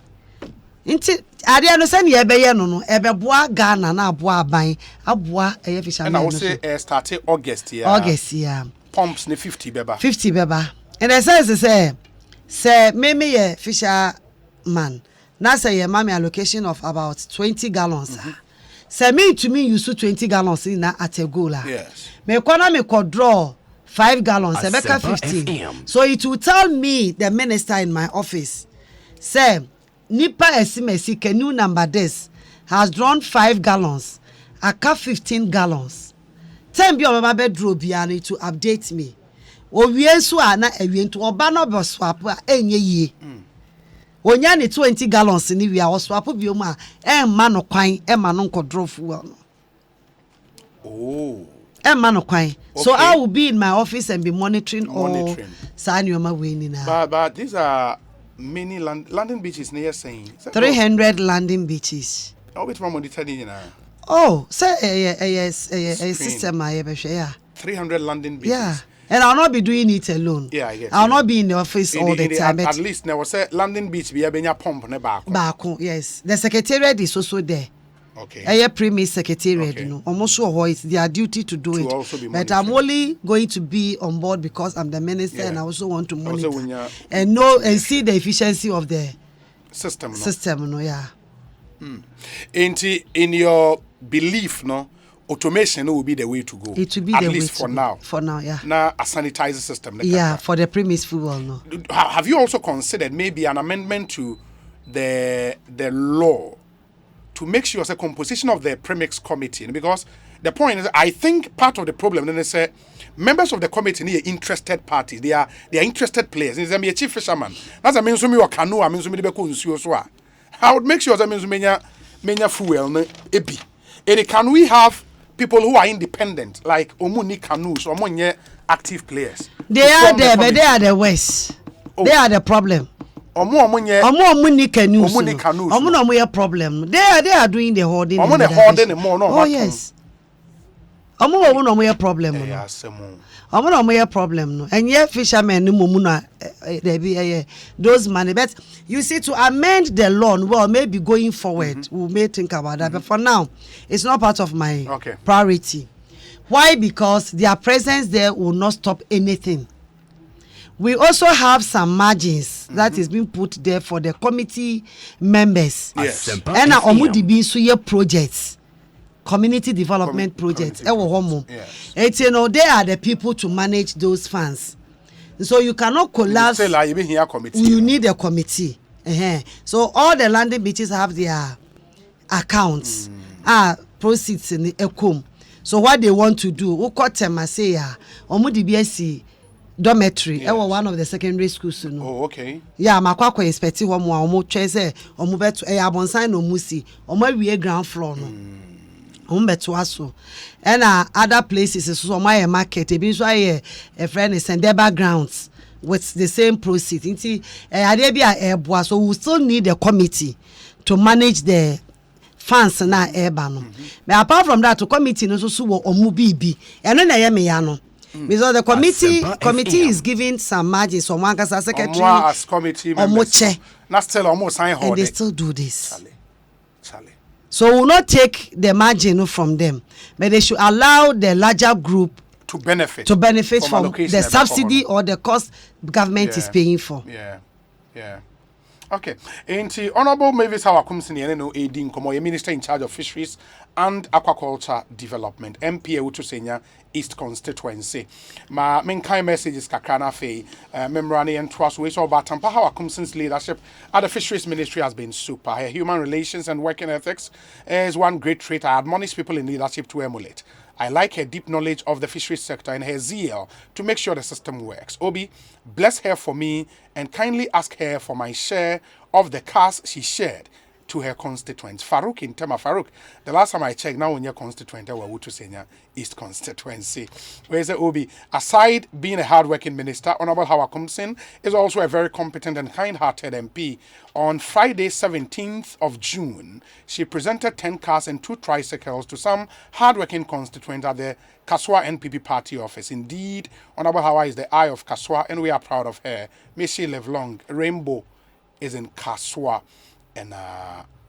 Inti ade no se ne ebeye no ebeboa Ghana na aboa aban aboa fishermen. And I will say started August here. August, yeah. Pumps ne 50 beba. 50 beba. And I say me a fisherman. Now say your mommy allocation of about 20 gallons. Say me to me use 20 gallons in at a goal. Yes. Me could draw 5 gallons, I 15. So it will tell me the minister in my office. Say Nipa esimesi new number this has drawn 5 gallons. I cut 15 gallons. Ten bi o baba draw biano to update me. Owie so ana ewie to oba no be swap a enye yie. Onya ne 20 gallons ni wi a swap bi o ma emma no kwan emma no nkodro fuel no. Oh. Emma no kwan. So I will be in my office and be monitoring. All Sanyoma we ni na. But these are many landing beaches near saying 300 landing beaches. How much more money telling you now? Oh, say yes, a system I ever share. 300 landing beaches. Yeah. And I'll not be doing it alone. Yeah, I guess. I'll not be in the office all the time. At least now say landing beach be a pump ne back. Yes. The secretariat is also there. Okay. A premise secretariat, you know. Almost sure it's their duty to do it. Also be but I'm only going to be on board because I'm the minister and I also want to monitor and know and see the efficiency of the system. In your belief, automation will be the way to go. It will be at the least way for to now. Go. For now, yeah. Now a sanitizer system. Yeah, for the premise football, no. Have you also considered maybe an amendment to the law to make sure the composition of the premix committee? Because the point is, I think part of the problem then is members of the committee need interested parties. They are interested players. It's a chief fisherman. That's a means me or canoe. I means me be so. I would make sure that means menya fuel ebi. And can we have people who are independent, like omuni canoes or monye active players? They are there, but they are the worst. They are the problem. Omuni canoes. Omuni problem. They are doing the hoarding. Oh yes. Omuni problem. Omuni problem. No. And yeah, fishermen no mumuna they be those money. But you see, to amend the law, well, maybe going forward, we may think about that. But for now, it's not part of my priority. Why? Because their presence there will not stop anything. We also have some margins that is being put there for the committee members. Yes. And omudi suye projects, community development projects. Yes. You know, they are the people to manage those funds. So you cannot collapse. You need a committee. So all the landing beaches have their accounts, proceeds in the Ekom. So what they want to do, dormitory. Yes. One of the secondary schools. Oh, okay. Yeah, makwako expect omo chese omo beto abonsan no musi omo wie ground floor no. Omo beto aso. And other places so my market e bi so aye a friend is in their backgrounds with the same proceeds. Nti ade bia eboa, so we still need a committee to manage the funds na eba no. But apart from that, to committee no so omo bibi. Eno na ye me ya no. Because the committee is giving some margins. So one as secretary, as committee members, not still almost sign and they still do this. Charlie. So we will not take the margin from them, but they should allow the larger group to benefit from the subsidy or the cost government is paying for. Yeah. Okay. Into Honorable Mavis Hawa Koomson, Minister in charge of Fisheries and Aquaculture Development, MPA Utusenya East Constituency. My main kind messages Kakana Fei, Memorani and Trust, which all about Tampa Hawa Koomson's leadership at the Fisheries Ministry has been super. Her human relations and working ethics is one great trait I admonish people in leadership to emulate. I like her deep knowledge of the fisheries sector and her zeal to make sure the system works. Obi, bless her for me and kindly ask her for my share of the cash she shared to her constituents. Farouk in Tema Farouk, the last time I checked, now in your constituent, we were to Senya East Constituency. Where's the Obi? Aside being a hardworking minister, Honorable Hawa Koomson is also a very competent and kind-hearted MP. On Friday, 17th of June, she presented 10 cars and 2 tricycles to some hardworking constituents at the Kaswa NPP party office. Indeed, Honorable Hawa is the eye of Kaswa, and we are proud of her. May she live long. Rainbow is in Kaswa. And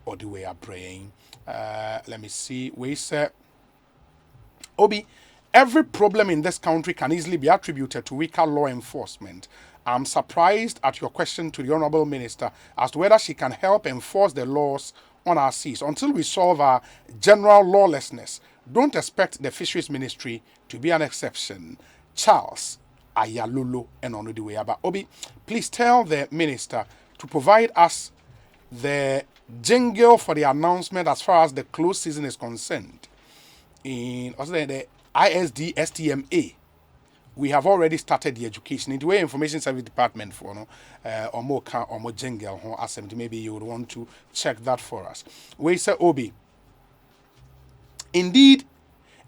or the way are praying. Let me see. We say, Obi, every problem in this country can easily be attributed to weaker law enforcement. I'm surprised at your question to the Honorable Minister as to whether she can help enforce the laws on our seas. Until we solve our general lawlessness, don't expect the Fisheries Ministry to be an exception. Charles Ayalulu and Onudiwe. But Obi, please tell the Minister to provide us the jingle for the announcement as far as the close season is concerned. In also the ISD STMA, we have already started the education in the way Information Service Department for no or more jingle maybe you would want to check that for us. We say Obi. Indeed,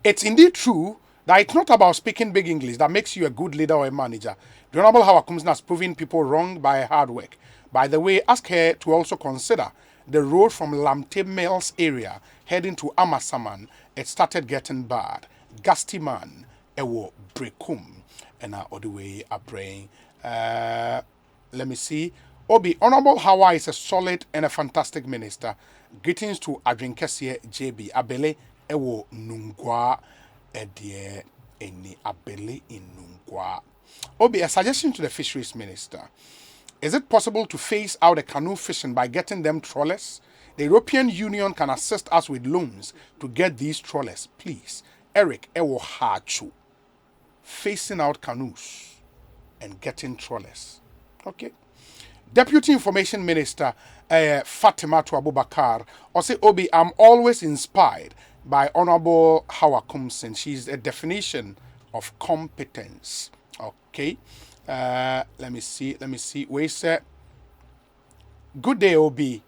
it's indeed true that it's not about speaking big English that makes you a good leader or a manager. The Honorable Hawa Koomson has proven people wrong by hard work. By the way, ask her to also consider the road from Lamte Mills area heading to Amasaman. It started getting bad. Gusty man, ewo brekum, and all the way are praying. Let me see. Obi, Honorable Hawa is a solid and a fantastic minister. Greetings to Adrinkesie JB. Abele ewo nungwa edie eni abele in nungwa. Obi, a suggestion to the Fisheries Minister. Is it possible to phase out the canoe fishing by getting them trawlers? The European Union can assist us with loans to get these trawlers, please. Eric Ewo Hachu. Phasing out canoes and getting trawlers. Okay. Deputy Information Minister Fatima Abubakar also Obi, I'm always inspired by Honorable Hawa Koomson. She's a definition of competence. Okay. Let me see. We say, good day, Obi.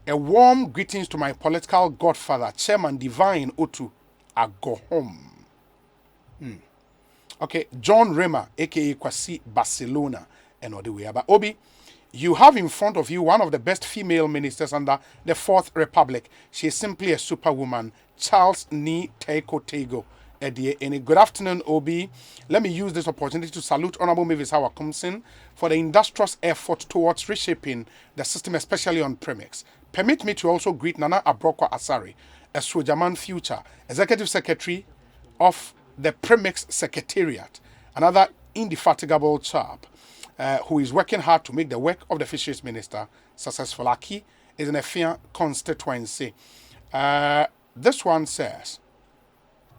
A warm greetings to my political godfather, Chairman Divine Otu Agohom. Okay, John Rema, aka Kwasi Barcelona, and all the way. But Obi, you have in front of you one of the best female ministers under the Fourth Republic. She is simply a superwoman, Charles Ni Teiko Tego. Good afternoon, Obi. Let me use this opportunity to salute Honorable Mavis Hawa Koomson for the industrious effort towards reshaping the system, especially on premix. Permit me to also greet Nana Abrokwa Asari, a Sojaman Future, Executive Secretary of the Premix Secretariat, another indefatigable chap who is working hard to make the work of the Fisheries Minister successful. Aki is an Effian constituency. This one says,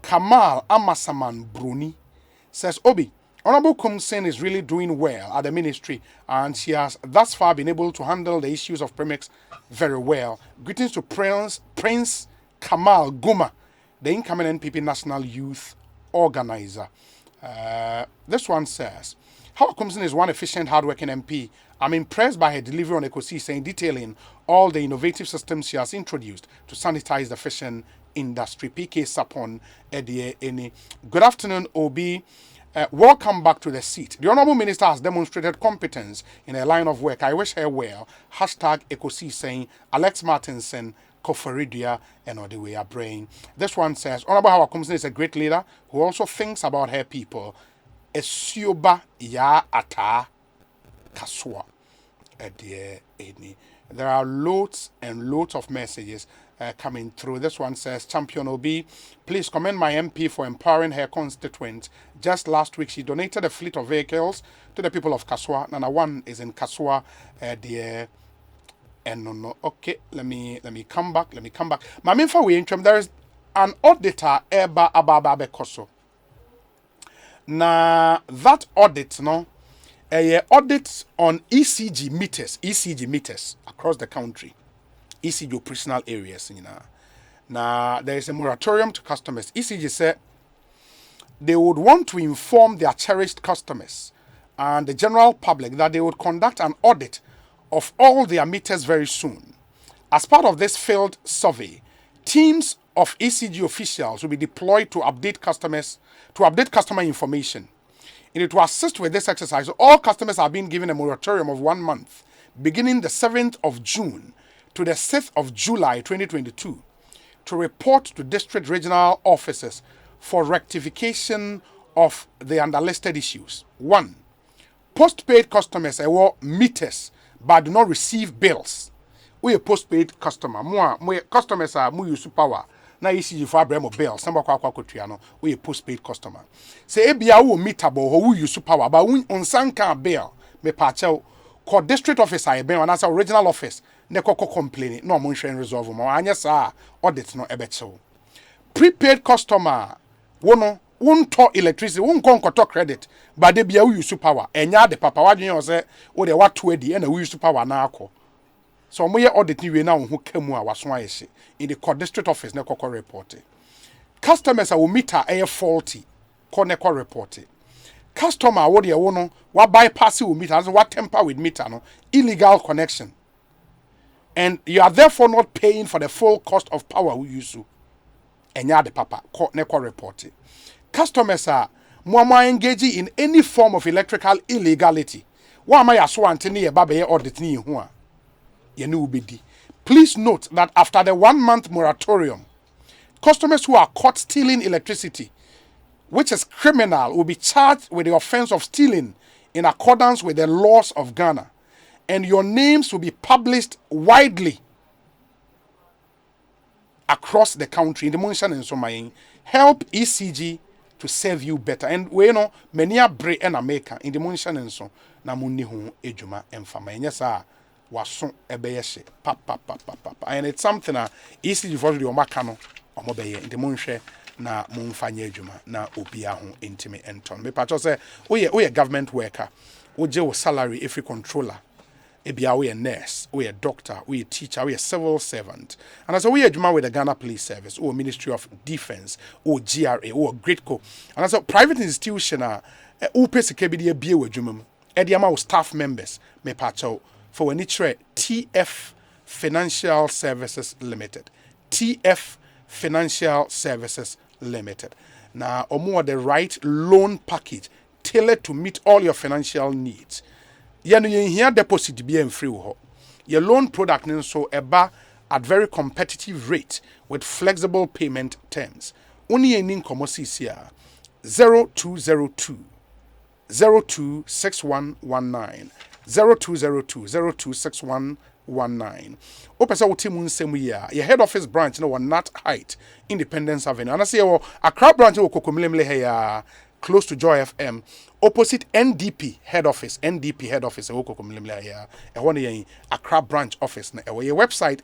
Kamal Amasaman Bruni says, Obi, Honorable Koomson is really doing well at the ministry and she has thus far been able to handle the issues of premix very well. Greetings to Prince Kamal Guma, the incoming NPP National Youth Organizer. This one says, Hawa Koomson is one efficient, hardworking MP. I'm impressed by her delivery on Ekosiisen, detailing all the innovative systems she has introduced to sanitize the fishing industry. PK Sapon Edie Eni. Good afternoon, Obi. Welcome back to the seat. The Honorable Minister has demonstrated competence in her line of work. I wish her well. Hashtag Ekosiisen, Alex Martinson, Koforidia, and all the way are praying. This one says, Honorable Hawa Koomson is a great leader who also thinks about her people. Esioba ya ata kaswa. There are loads and loads of messages coming through. This one says, Champion Obi, please commend my MP for empowering her constituents. Just last week, she donated a fleet of vehicles to the people of Kaswa. Nana one is in Kaswa. Okay, let me come back. Maminfa we interim. There is an auditor Eba Ababa Bekoso. Na that audit, no, audit on ECG meters across the country, ECG operational areas, you know. Now there is a moratorium to customers. ECG said they would want to inform their cherished customers and the general public that they would conduct an audit of all their meters very soon. As part of this field survey, teams of ECG officials will be deployed to update customer information. And to assist with this exercise, all customers are being given a moratorium of 1 month, beginning the 7th of June to the 6th of July 2022, to report to district regional offices for rectification of the underlisted issues. 1. Postpaid customers award meters but do not receive bills we a postpaid customer more customers are more use power na ECG for abremo bill samba kwa kotua no we a postpaid customer say ebia wo meterable ho we use power but on sanka bill me pacho call district office I ben on as original office ne koko complain no mo nhwe resolve mo anya sa audit no ebechew prepaid customer wono wonto electricity won koto credit but de bia we use power enya de papa wadwen o say wo de wato adi na we use power na akọ so mo ye audit ni we na ho kamu a waso ayese in the court district office na koko report customers are meter air faulty ko ne ko report customer wo de wo no wa bypass wo meter so what temper with meter no illegal connection and you are therefore not paying for the full cost of power we use to enya de papa ko ne ko report customers are more engaging in any form of electrical illegality wa ma yaso ante ne ye ba be audit ni hu a ye ne ubedi. Please note that after the 1 month moratorium customers who are caught stealing electricity which is criminal will be charged with the offense of stealing in accordance with the laws of Ghana and your names will be published widely across the country in the mention and so my help ECG to serve you better and we know many a bre and America in the mention and so na munni ho ejuma emfama nyesa waso ebeyehye pa and it's something ECG for the omaka no omobeye in the munhwe na mumfanya ejuma na obia ho intime enton me patcho say we government worker oje wo salary every controller ebia we a nurse, we a doctor, we a teacher, we a civil servant. And as we adwuma with the Ghana Police Service, or Ministry of Defense, or GRA, or GRIDCO. And as a private institution, who pays a KBD be with Jumum, Ediama staff members, me pacho, for when it's TF Financial Services Limited. TF Financial Services Limited. Now, or more the right loan package tailored to meet all your financial needs. Yenu here deposit be en free ho. Your loan product so eba at very competitive rate with flexible payment terms. Only in CCR 0202 026119 0202 026119. Opesa wotimu nsemu ya. Your head office branch no Nat Height Independence Avenue. And I say Accra branch wo kokomlemle here close to Joy FM, opposite NDP head office. NDP head office. Here. Accra branch office. Your website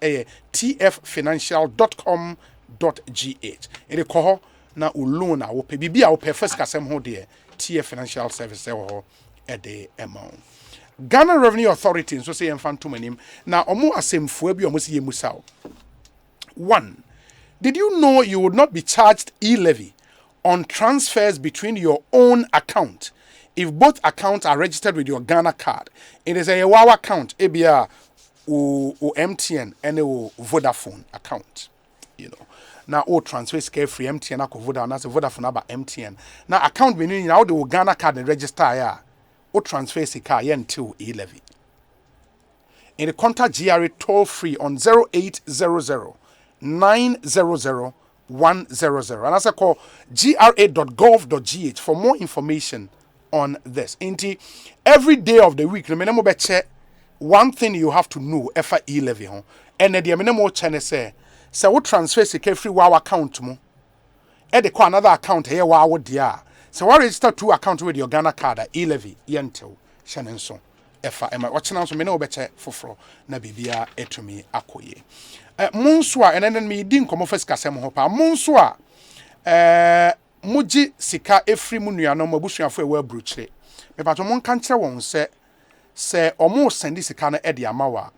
tffinancial.com.gh. It is called na uluna wope bibia wope first kasem ho de TF Financial Service at the amount. Ghana Revenue Authority so say emfantum anim na omo asemfo bi omo se yemusaw. 1. Did you know you would not be charged e-levy on transfers between your own account if both accounts are registered with your Ghana card? It is a Wawa account, ABR, or MTN, and a Vodafone account. You know. Now, all transfers free MTN, Vodafone, that's a Vodafone about MTN. Now, account meaning now the Ghana card and register, yeah, or transfers a car until e-levy. In the contact GRA toll free on 0800 900 100, and as I call gra.gov.gh for more information on this. Inti every day of the week, remember one thing you have to know efa e-levy ho. And the minimum channel say what transfer se free wow account mo. E de call another account here wow dia. So what register two account with your Ghana card e-levy yentel shanen so. Efa ema watching also me no beche foforo na bibia etumi akoye. Monswa and then me din komo first kasem ho pa monswa muji sika efri mu nuanom abusuafo e wa bruchire me pato mon kan kire won se omo send sika na e de amawa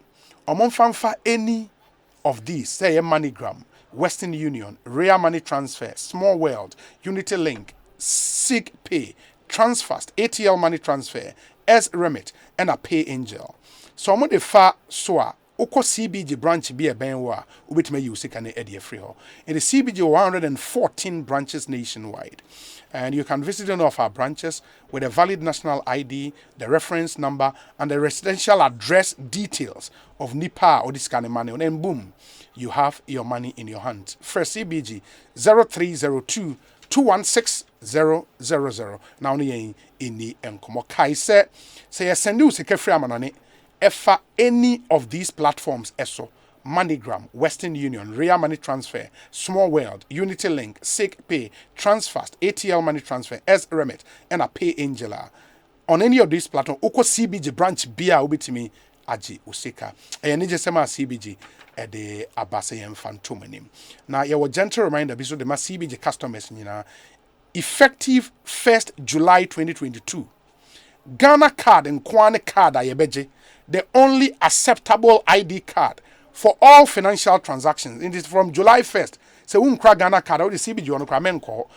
omo mfanfa any of these say MoneyGram, Western Union, Rare Money Transfer, Small World, Unity Link, Sig Pay, Transfast, ATL Money Transfer, S Remit and a Pay Angel. So omo de fa so a Oko CBG branch be a benwa, which may use can edit free ho. In the CBG 114 branches nationwide. And you can visit any of our branches with a valid national ID, the reference number, and the residential address details of NIPA or this kind of money. And then boom, you have your money in your hand. First CBG 0302 216 000. Now in the enkomo kai say send you se free amanane. Efa any of these platforms eso. MoneyGram, Western Union, Ria Money Transfer, Small World, Unity Link, Sig Pay, Transfast, ATL Money Transfer, S Remit, and a Pay Angela. On any of these platforms, Oko CBG branch Bia Ubitimi Aji Usika. And Nijesema CBG at the Abasayan Fantomanim. Now, your gentle reminder, because the CBG customers, effective 1st July 2022, Ghana card and Kwane card, Ayebeje, the only acceptable ID card for all financial transactions. It is from July 1st. So, Ghana card, or the CBG on Kramenko,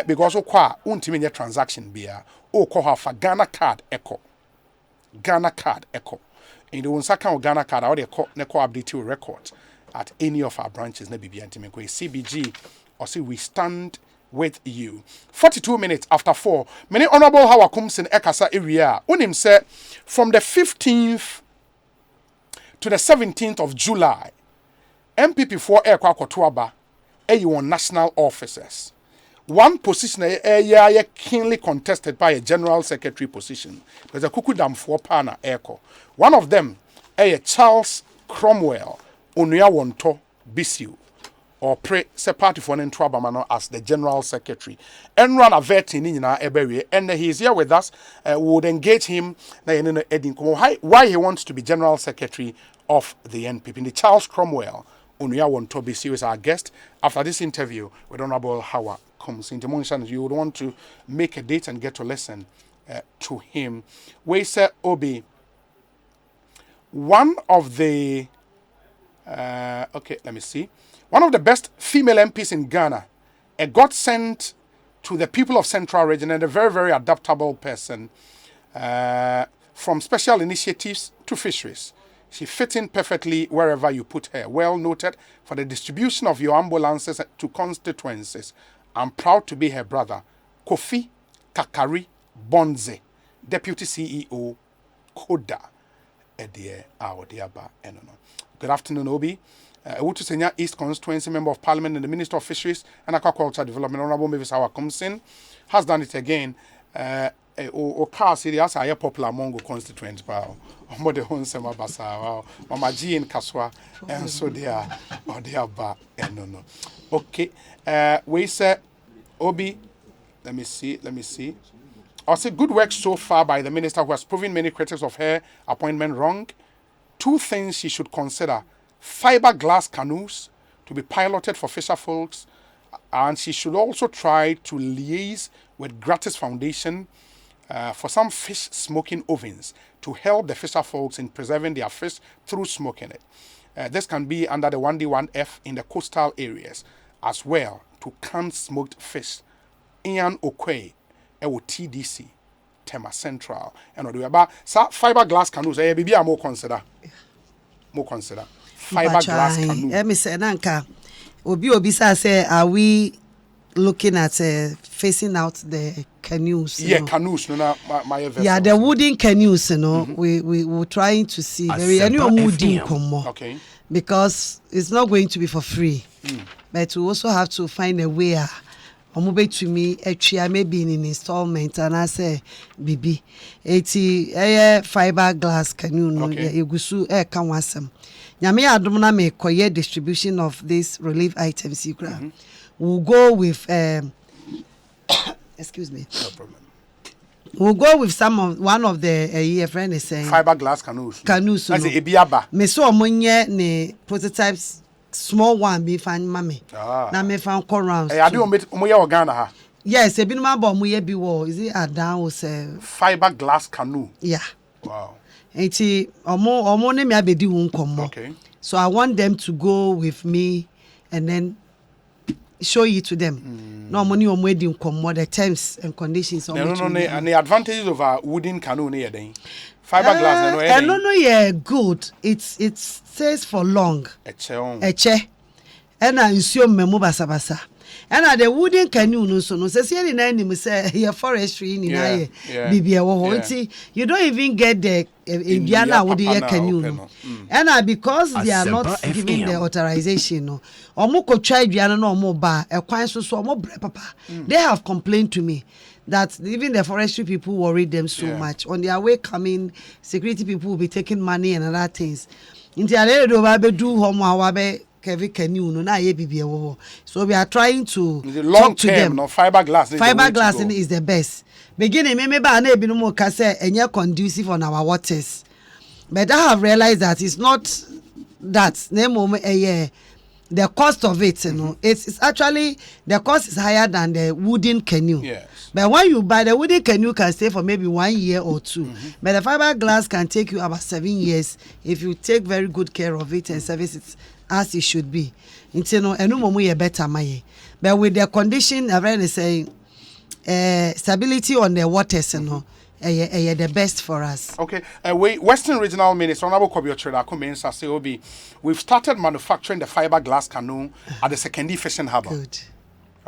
because untimi transaction beer, or call for Ghana card echo. Ghana card echo. In the Unsaka Ghana card, or the neko update your record at any of our branches, maybe be CBG, or say we stand with you. 42 minutes after 4. Many Honorable Hawa Koomson Ekasa area. Unim said from the 15th to the 17th of July, MPP4 Ekwakotuaba, on national officers. One position keenly contested by a general secretary position. There's a Kukudam 4 pana Eko. One of them, Charles Cromwell, Onuya Wonto Bisiu, or pre se party for an Mano as the general secretary. And run a vet in Ebewe, and he's here with us. We would engage him why he wants to be general secretary of the NPP. The Charles Cromwell, Onuya Wonto Bisiu is our guest. After this interview with Honorable Hawa Koomson, you would want to make a date and get to listen to him. We say Obi, one of the one of the best female MPs in Ghana, a godsend to the people of Central Region, and a very, very adaptable person, from special initiatives to fisheries. She fits in perfectly wherever you put her. Well noted for the distribution of your ambulances to constituencies. I'm proud to be her brother, Kofi Kakari Bonze, Deputy CEO, Koda. Good afternoon, Obi. Ewutu Senya East Constituency Member of Parliament and the Minister of Fisheries and Aquaculture Development, Honorable Mavis Hawa Koomson, has done it again. Oka serious are popular among constituents. Mama G in Kaswa, and so they are, or they are back. No. Okay, we say, Obi, let me see. I'll say good work so far by the minister who has proven many critics of her appointment wrong. 2 things she should consider: fiberglass canoes to be piloted for fisher folks, and she should also try to liaise with Gratis Foundation for some fish smoking ovens to help the fisher folks in preserving their fish through smoking it. This can be under the 1D1F in the coastal areas as well to can smoked fish. Ian Okwe, TDC, Tema Central, and what about fiberglass canoes? Maybe I more consider. Fiberglass canoe. Let me say, Nanka, Obi say, are we looking at facing out the canoes? Canoes. No, my vessels. Yeah, the wooden canoes. We were trying to see. There are wooden okay. Because it's not going to be for free, but we also have to find a way. To me, maybe in an installment, and I say, Bibi, 80 fiberglass canoe, Yugusu, Kawasam. Yami Adomna me koye distribution of these relief items. We'll go with, excuse me. No problem. We'll go with one of the friend is saying fiberglass canoes. Canoes. That's a biaba. Me so monye ne prototypes. Small one be fan mommy. Na me fan rounds. I do omoye Ghana. Yes, e bi no ma omoye bi wo. Is it a down was fiberglass canoe? Yeah. Wow. Enti omo ne me abedi hu nkomo. Okay. So I want them to go with me and then show it to them. No money omo edi nkomo the terms and conditions on and the advantages of a wooden canoe near then. Fiberglass no good. It stays for long. Eche. And I assume memo basabasa. And the wooden canoe no so no say say here forestry in Bibia. You don't even get the Indiana wooden canoe. And because they are not giving the authorization no. Omo ko try Indiana no mo ba e kwan so mo bre papa. They have complained to me that even the forestry people worry them so much. On their way coming, security people will be taking money and other things. So we are trying to talk to them. No, fiberglass Is the best. Beginning, maybe I know more and conducive on our waters. But I have realized that it's not that. The cost of it, you know, it's actually the cost is higher than the wooden canoe. Yes. But when you buy the wooden canoe, can stay for maybe 1 year or two. But the fiberglass can take you about 7 years if you take very good care of it and service it as it should be. It's better, but with the condition, I've already saying stability on the waters, you know. The best for us. Okay, Western Regional Minister Honorable Koomson say Obi, we've started manufacturing the fiberglass canoe at the Secondary Fishing Harbour. Good.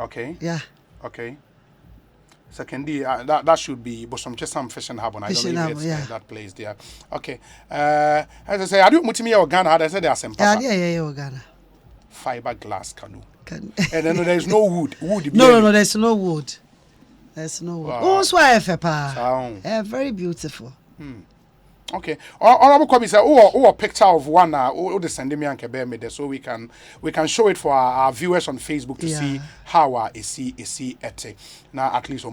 Okay. Yeah. Okay. Secondary, that should be Bosom Chesam Fishing Harbour. I don't know if it's that place there. Okay. As I say, I do mutimi or Ghana. I said there are some. Yeah, Ghana. Fiberglass canoe. And then there's no wood. No, there's no wood. There's no wood. Wow. Very beautiful. Okay. Honorable Kobi said, a picture of one. The send me and me there so we can show it for our viewers on Facebook to see how is see ete. Now at least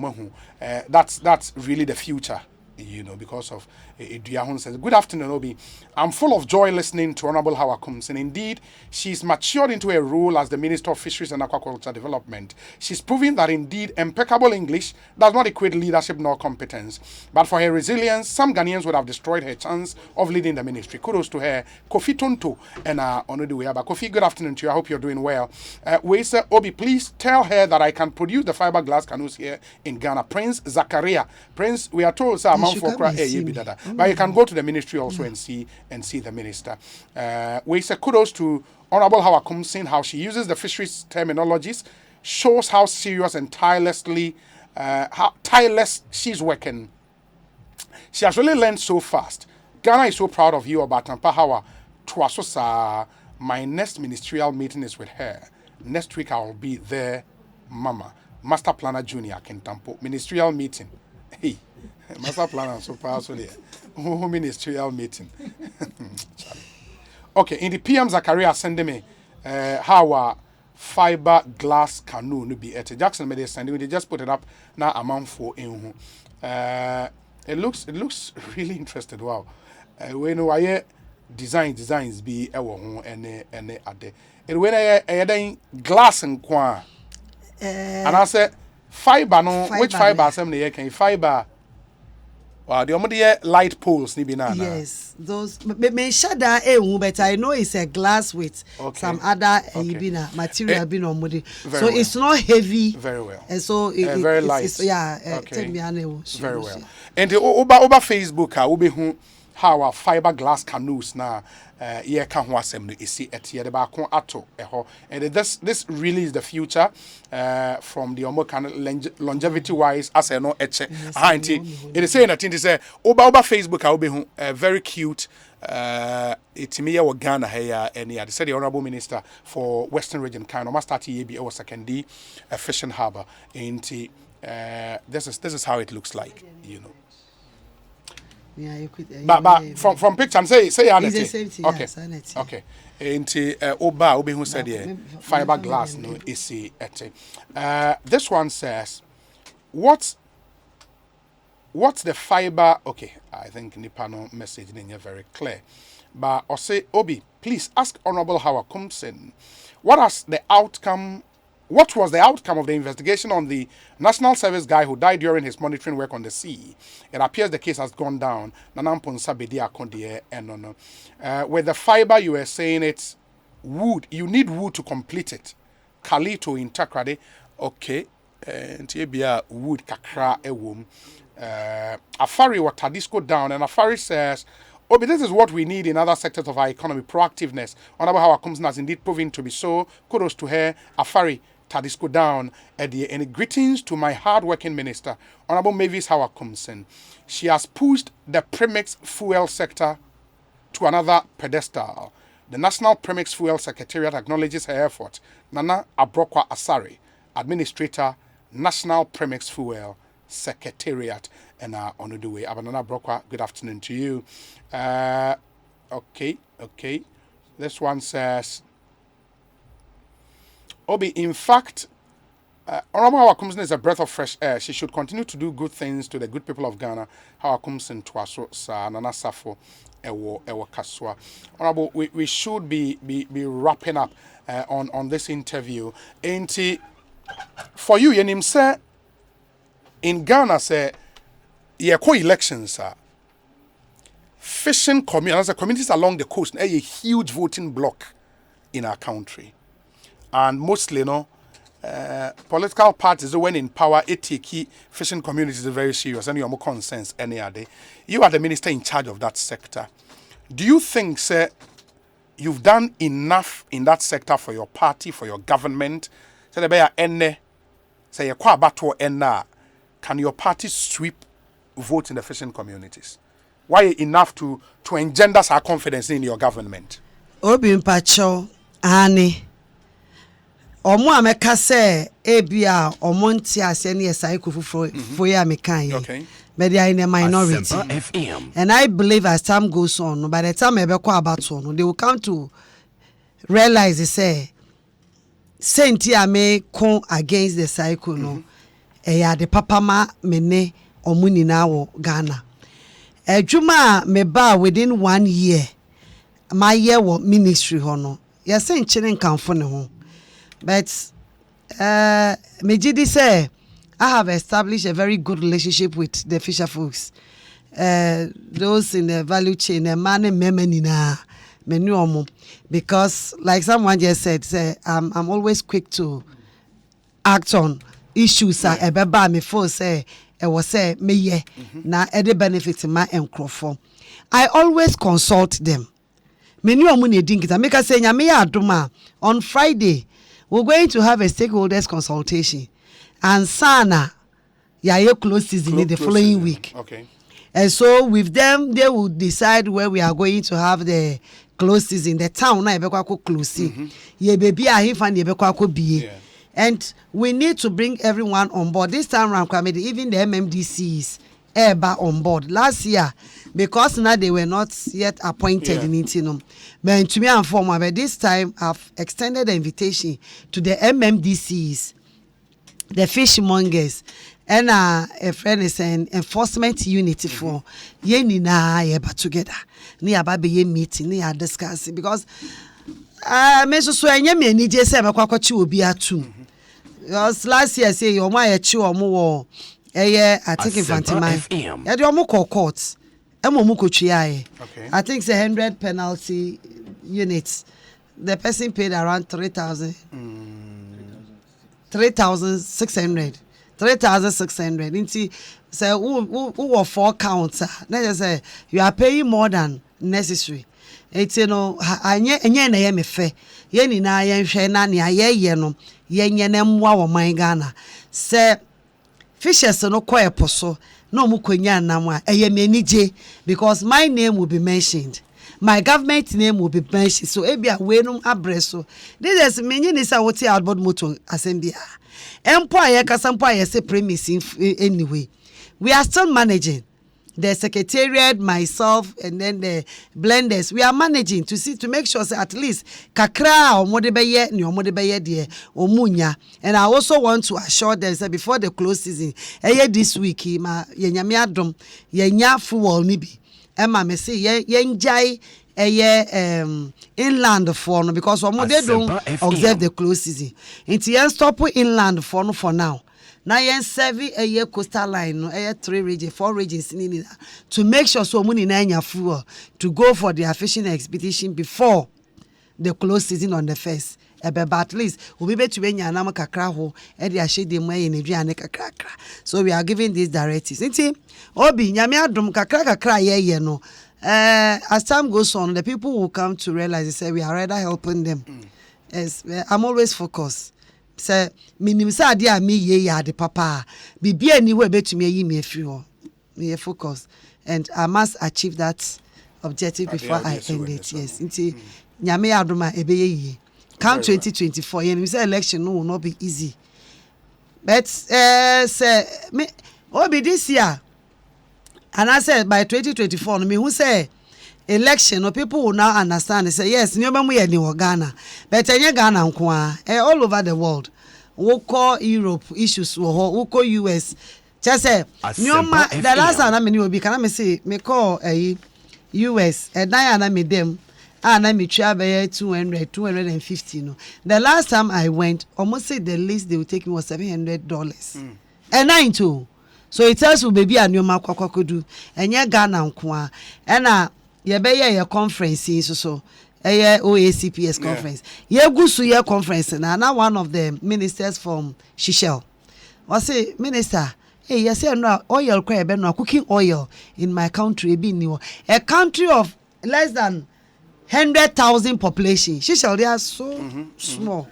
that's really the future. You know, because of Ediahun says, good afternoon, Obi. I'm full of joy listening to Honorable Hawa Koomson. Indeed, she's matured into a role as the Minister of Fisheries and Aquaculture Development. She's proving that indeed impeccable English does not equate leadership nor competence. But for her resilience, some Ghanaians would have destroyed her chance of leading the ministry. Kudos to her. Kofi Tonto and Onoduweaba. Kofi, good afternoon to you. I hope you're doing well. Wesa Obi, please tell her that I can produce the fiberglass canoes here in Ghana. Prince Zakaria. Prince, we are told, sir, but you can go to the ministry also and see the minister. We say kudos to Honorable Hawa Koomson, how she uses the fisheries terminologies, shows how serious and how tireless she's working. She has really learned so fast. Ghana is so proud of you about Tampa Hawa. My next ministerial meeting is with her. Next week I will be there, Mama. Master Planner Junior Kentampo. Ministerial meeting. Hey. Master Planner so powerful there. Ministerial meeting. Okay, in the PM Zakaria send me how a fiberglass canoe no be at Jackson made sending. They just put it up now amount for in it looks really interesting. Wow. We know I designs be and ade. It when I glass and qua. And I said fiber no which fiber assembly can fiber. Wow, the only light poles ni binana. Yes, those. But I know it's a glass with some other material being on mudi. So it's not heavy. Very well. And so very light. Very well. And the over Facebook, we be how our fiberglass canoes now. Can assembly is see at the back ato and this really is the future from the longevity wise as I know it is saying that it say over Facebook I will be very cute it's me or Ghana here and yeah said the Honorable Minister for Western Region kind of start here be our second fishing harbour into this is how it looks like, you know. Yeah, you could. But from picture and say okay. Okay. Into Oba who said fiberglass no is this one says what's the fiber? Okay, I think Nipano message in here very clear. But I say Obi, please ask Honorable Hawa Koomson what was the outcome of the investigation on the National Service guy who died during his monitoring work on the sea? It appears the case has gone down. With the fiber, you were saying it's wood. You need wood to complete it. Kalito in Takrade. Okay. Wood kakra ewum. Afari wa Tadisco down. And Afari says, but this is what we need in other sectors of our economy. Proactiveness. Honorable Hawa Koomson has indeed proven to be so. Kudos to her. Afari Tadisco down at the and greetings to my hard-working minister, Honorable Mavis Hawa Koomson. She has pushed the premix fuel sector to another pedestal. The National Premix Fuel Secretariat acknowledges her effort. Nana Abrokwa Asare, Administrator, National Premix Fuel Secretariat and on the way. Abanana Brokwa, good afternoon to you. Okay. This one says, Obi, in fact, Honorable Hawa Koomson is a breath of fresh air. She should continue to do good things to the good people of Ghana. Hawa Koomson Twaso Sa Nana Safo Ewo Kaswa. Honorable, we should be wrapping up on this interview. Ain't for you, Yenim say in Ghana say elections fishing communities, communities along the coast, a huge voting bloc in our country, and mostly, political parties when in power, key fishing communities are very serious, and you are more concerns any other. You are the minister in charge of that sector. Do you think, sir, you've done enough in that sector for your party, for your government? Say can your party sweep votes in the fishing communities? Why enough to engender our confidence in your government? Obi mpacho ani omo ameka se ebia omo nti ase ne yesai kofufo foya mekan ye. Okay. But they are in a minority. And I believe as time goes on, by the time ebeko abato no, they will come to realize they say senti ame kon against the cycle no. Ya de papa ma mene omo nyina wo Ghana. Ejuma me ba within 1 year. My year wo ministry ho no. Ya say nchire nkanfo ne ho. But me jidi say I have established a very good relationship with the fisher folks. Those in the value chain, the money memenina menu, because like someone just said, say I'm always quick to act on issues. Ebeba me for say I was say me ye na any benefit my encrofo. I always consult them. Menu omuni dinkita make us say nyame ya adoma on Friday. We're going to have a stakeholders consultation. And Sana, close season in the following week. Okay. And so with them, they will decide where we are going to have the close season. The town na ebekwa close. Ye baby ahifan ye ebekwa biye. And we need to bring everyone on board. This time around, even the MMDCs eba on board. Last year, because now they were not yet appointed in Intinum. But to me inform, but this time I've extended the invitation to the MMDCs, the fishmongers, and a friend is an enforcement unit for ye nina yeba together. Ni ababe ye meeting, ni discussing because me so enye me ni je se mekwakochi obi atu. Because last year say your ma ye chi omo wo eye I think infantimai. Ya de omo court. Emo kotwiaye. I think it's 100 penalty units. The person paid around 3,000. 3,600. 3,600. Inti say who 4 counts. Let's say you are paying more than necessary. It's anye na ye me fe. Ye ni na ye hwe na ne aye no. Ye nye na mwa wo man Ghana. Say fishes no koye poso. No mukwenya namwa. Eye me nije because my name will be mentioned. My government name will be mentioned. So ebia wenum abreso. This is many is a what outboard motor assembly. Employer kasampoyer say premise anyway. We are still managing. The secretariat, myself, and then the blenders, we are managing to make sure at least kakra or modebeye ni modebeye die omunya. And I also want to assure them that before the close season, this week ma yenyame adom yenya full nibi. Emma me say yenjai inland for no because they don't observe the close season. Inti yen stop inland for no for now. Now yen serve a coastal line no 3 regions 4 regions to make sure so many na fuel to go for their fishing expedition before the close season on the first. But at least we be to be nyana kakra ho e dey ahye dem ayi na duane kakra. So we are giving these directives. Nti obi nyame adom kakra ye no. As time goes on, the people will come to realize they say we are rather helping them. Yes, I'm always focused. Say minim say ade a me ye ya de papa bibi anywhere betumi yi me afiri ho me focus and I must achieve that objective before I end it. Yes, nti nyame adoma ebeye yi come 2024 yen we say election no will not be easy, but say me Obi this year, and I said by 2024, me who say election, or people will now understand. They say yes, nyoma mu ye ni Ghana, but enye Ghana nkwa, all over the world. We call Europe issues, we call US. Just say nyoma. The last time I me obi, can I say me call US, and I me them. And I me travel 250. No, the last time I went, almost say the least they would take me was $700. And 9 too. So it tells you baby and your makwakudu and your Ghana nkwa and ye be ye conference so OACPS conference. Ye gusu ye conference na one of the ministers from Shishel. I say minister, hey, you say no oil cry be no cooking oil in my country be new. A country of less than 100,000 population. Shishel they are so small.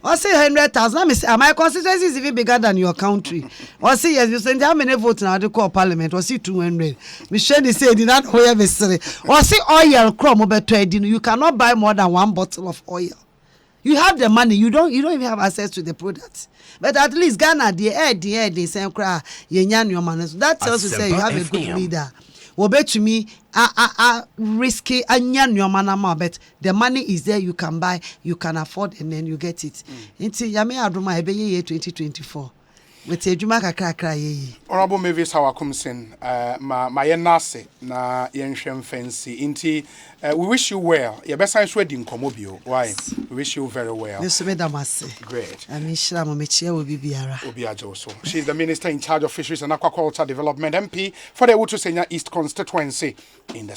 I say 100,000. Let me say, my constituency is even bigger than your country. I say yes. You say how many votes now? They call parliament. I see 200. Michelle say did not oil mystery. I say oil crop over 20. You cannot buy more than 1 bottle of oil. You have the money. You don't even have access to the product. But at least Ghana, the air, they say cry. Your money. So that tells you say you have a good leader. Well, bet to me, risky but the money is there, you can buy, you can afford, and then you get it. Into Yame Aduma Ebe 2024. With a Jumaka cry. Honorable Mavis Hawa Koomson, my nase na yenshem fancy. Inti, we wish you well. Your best science wedding komobio. Why? We wish you very well. Great. And Mishra Momechia will be Biara. Obiajoso. She's the Minister in charge of Fisheries and Aquaculture Development MP for the Utusenya East constituency in the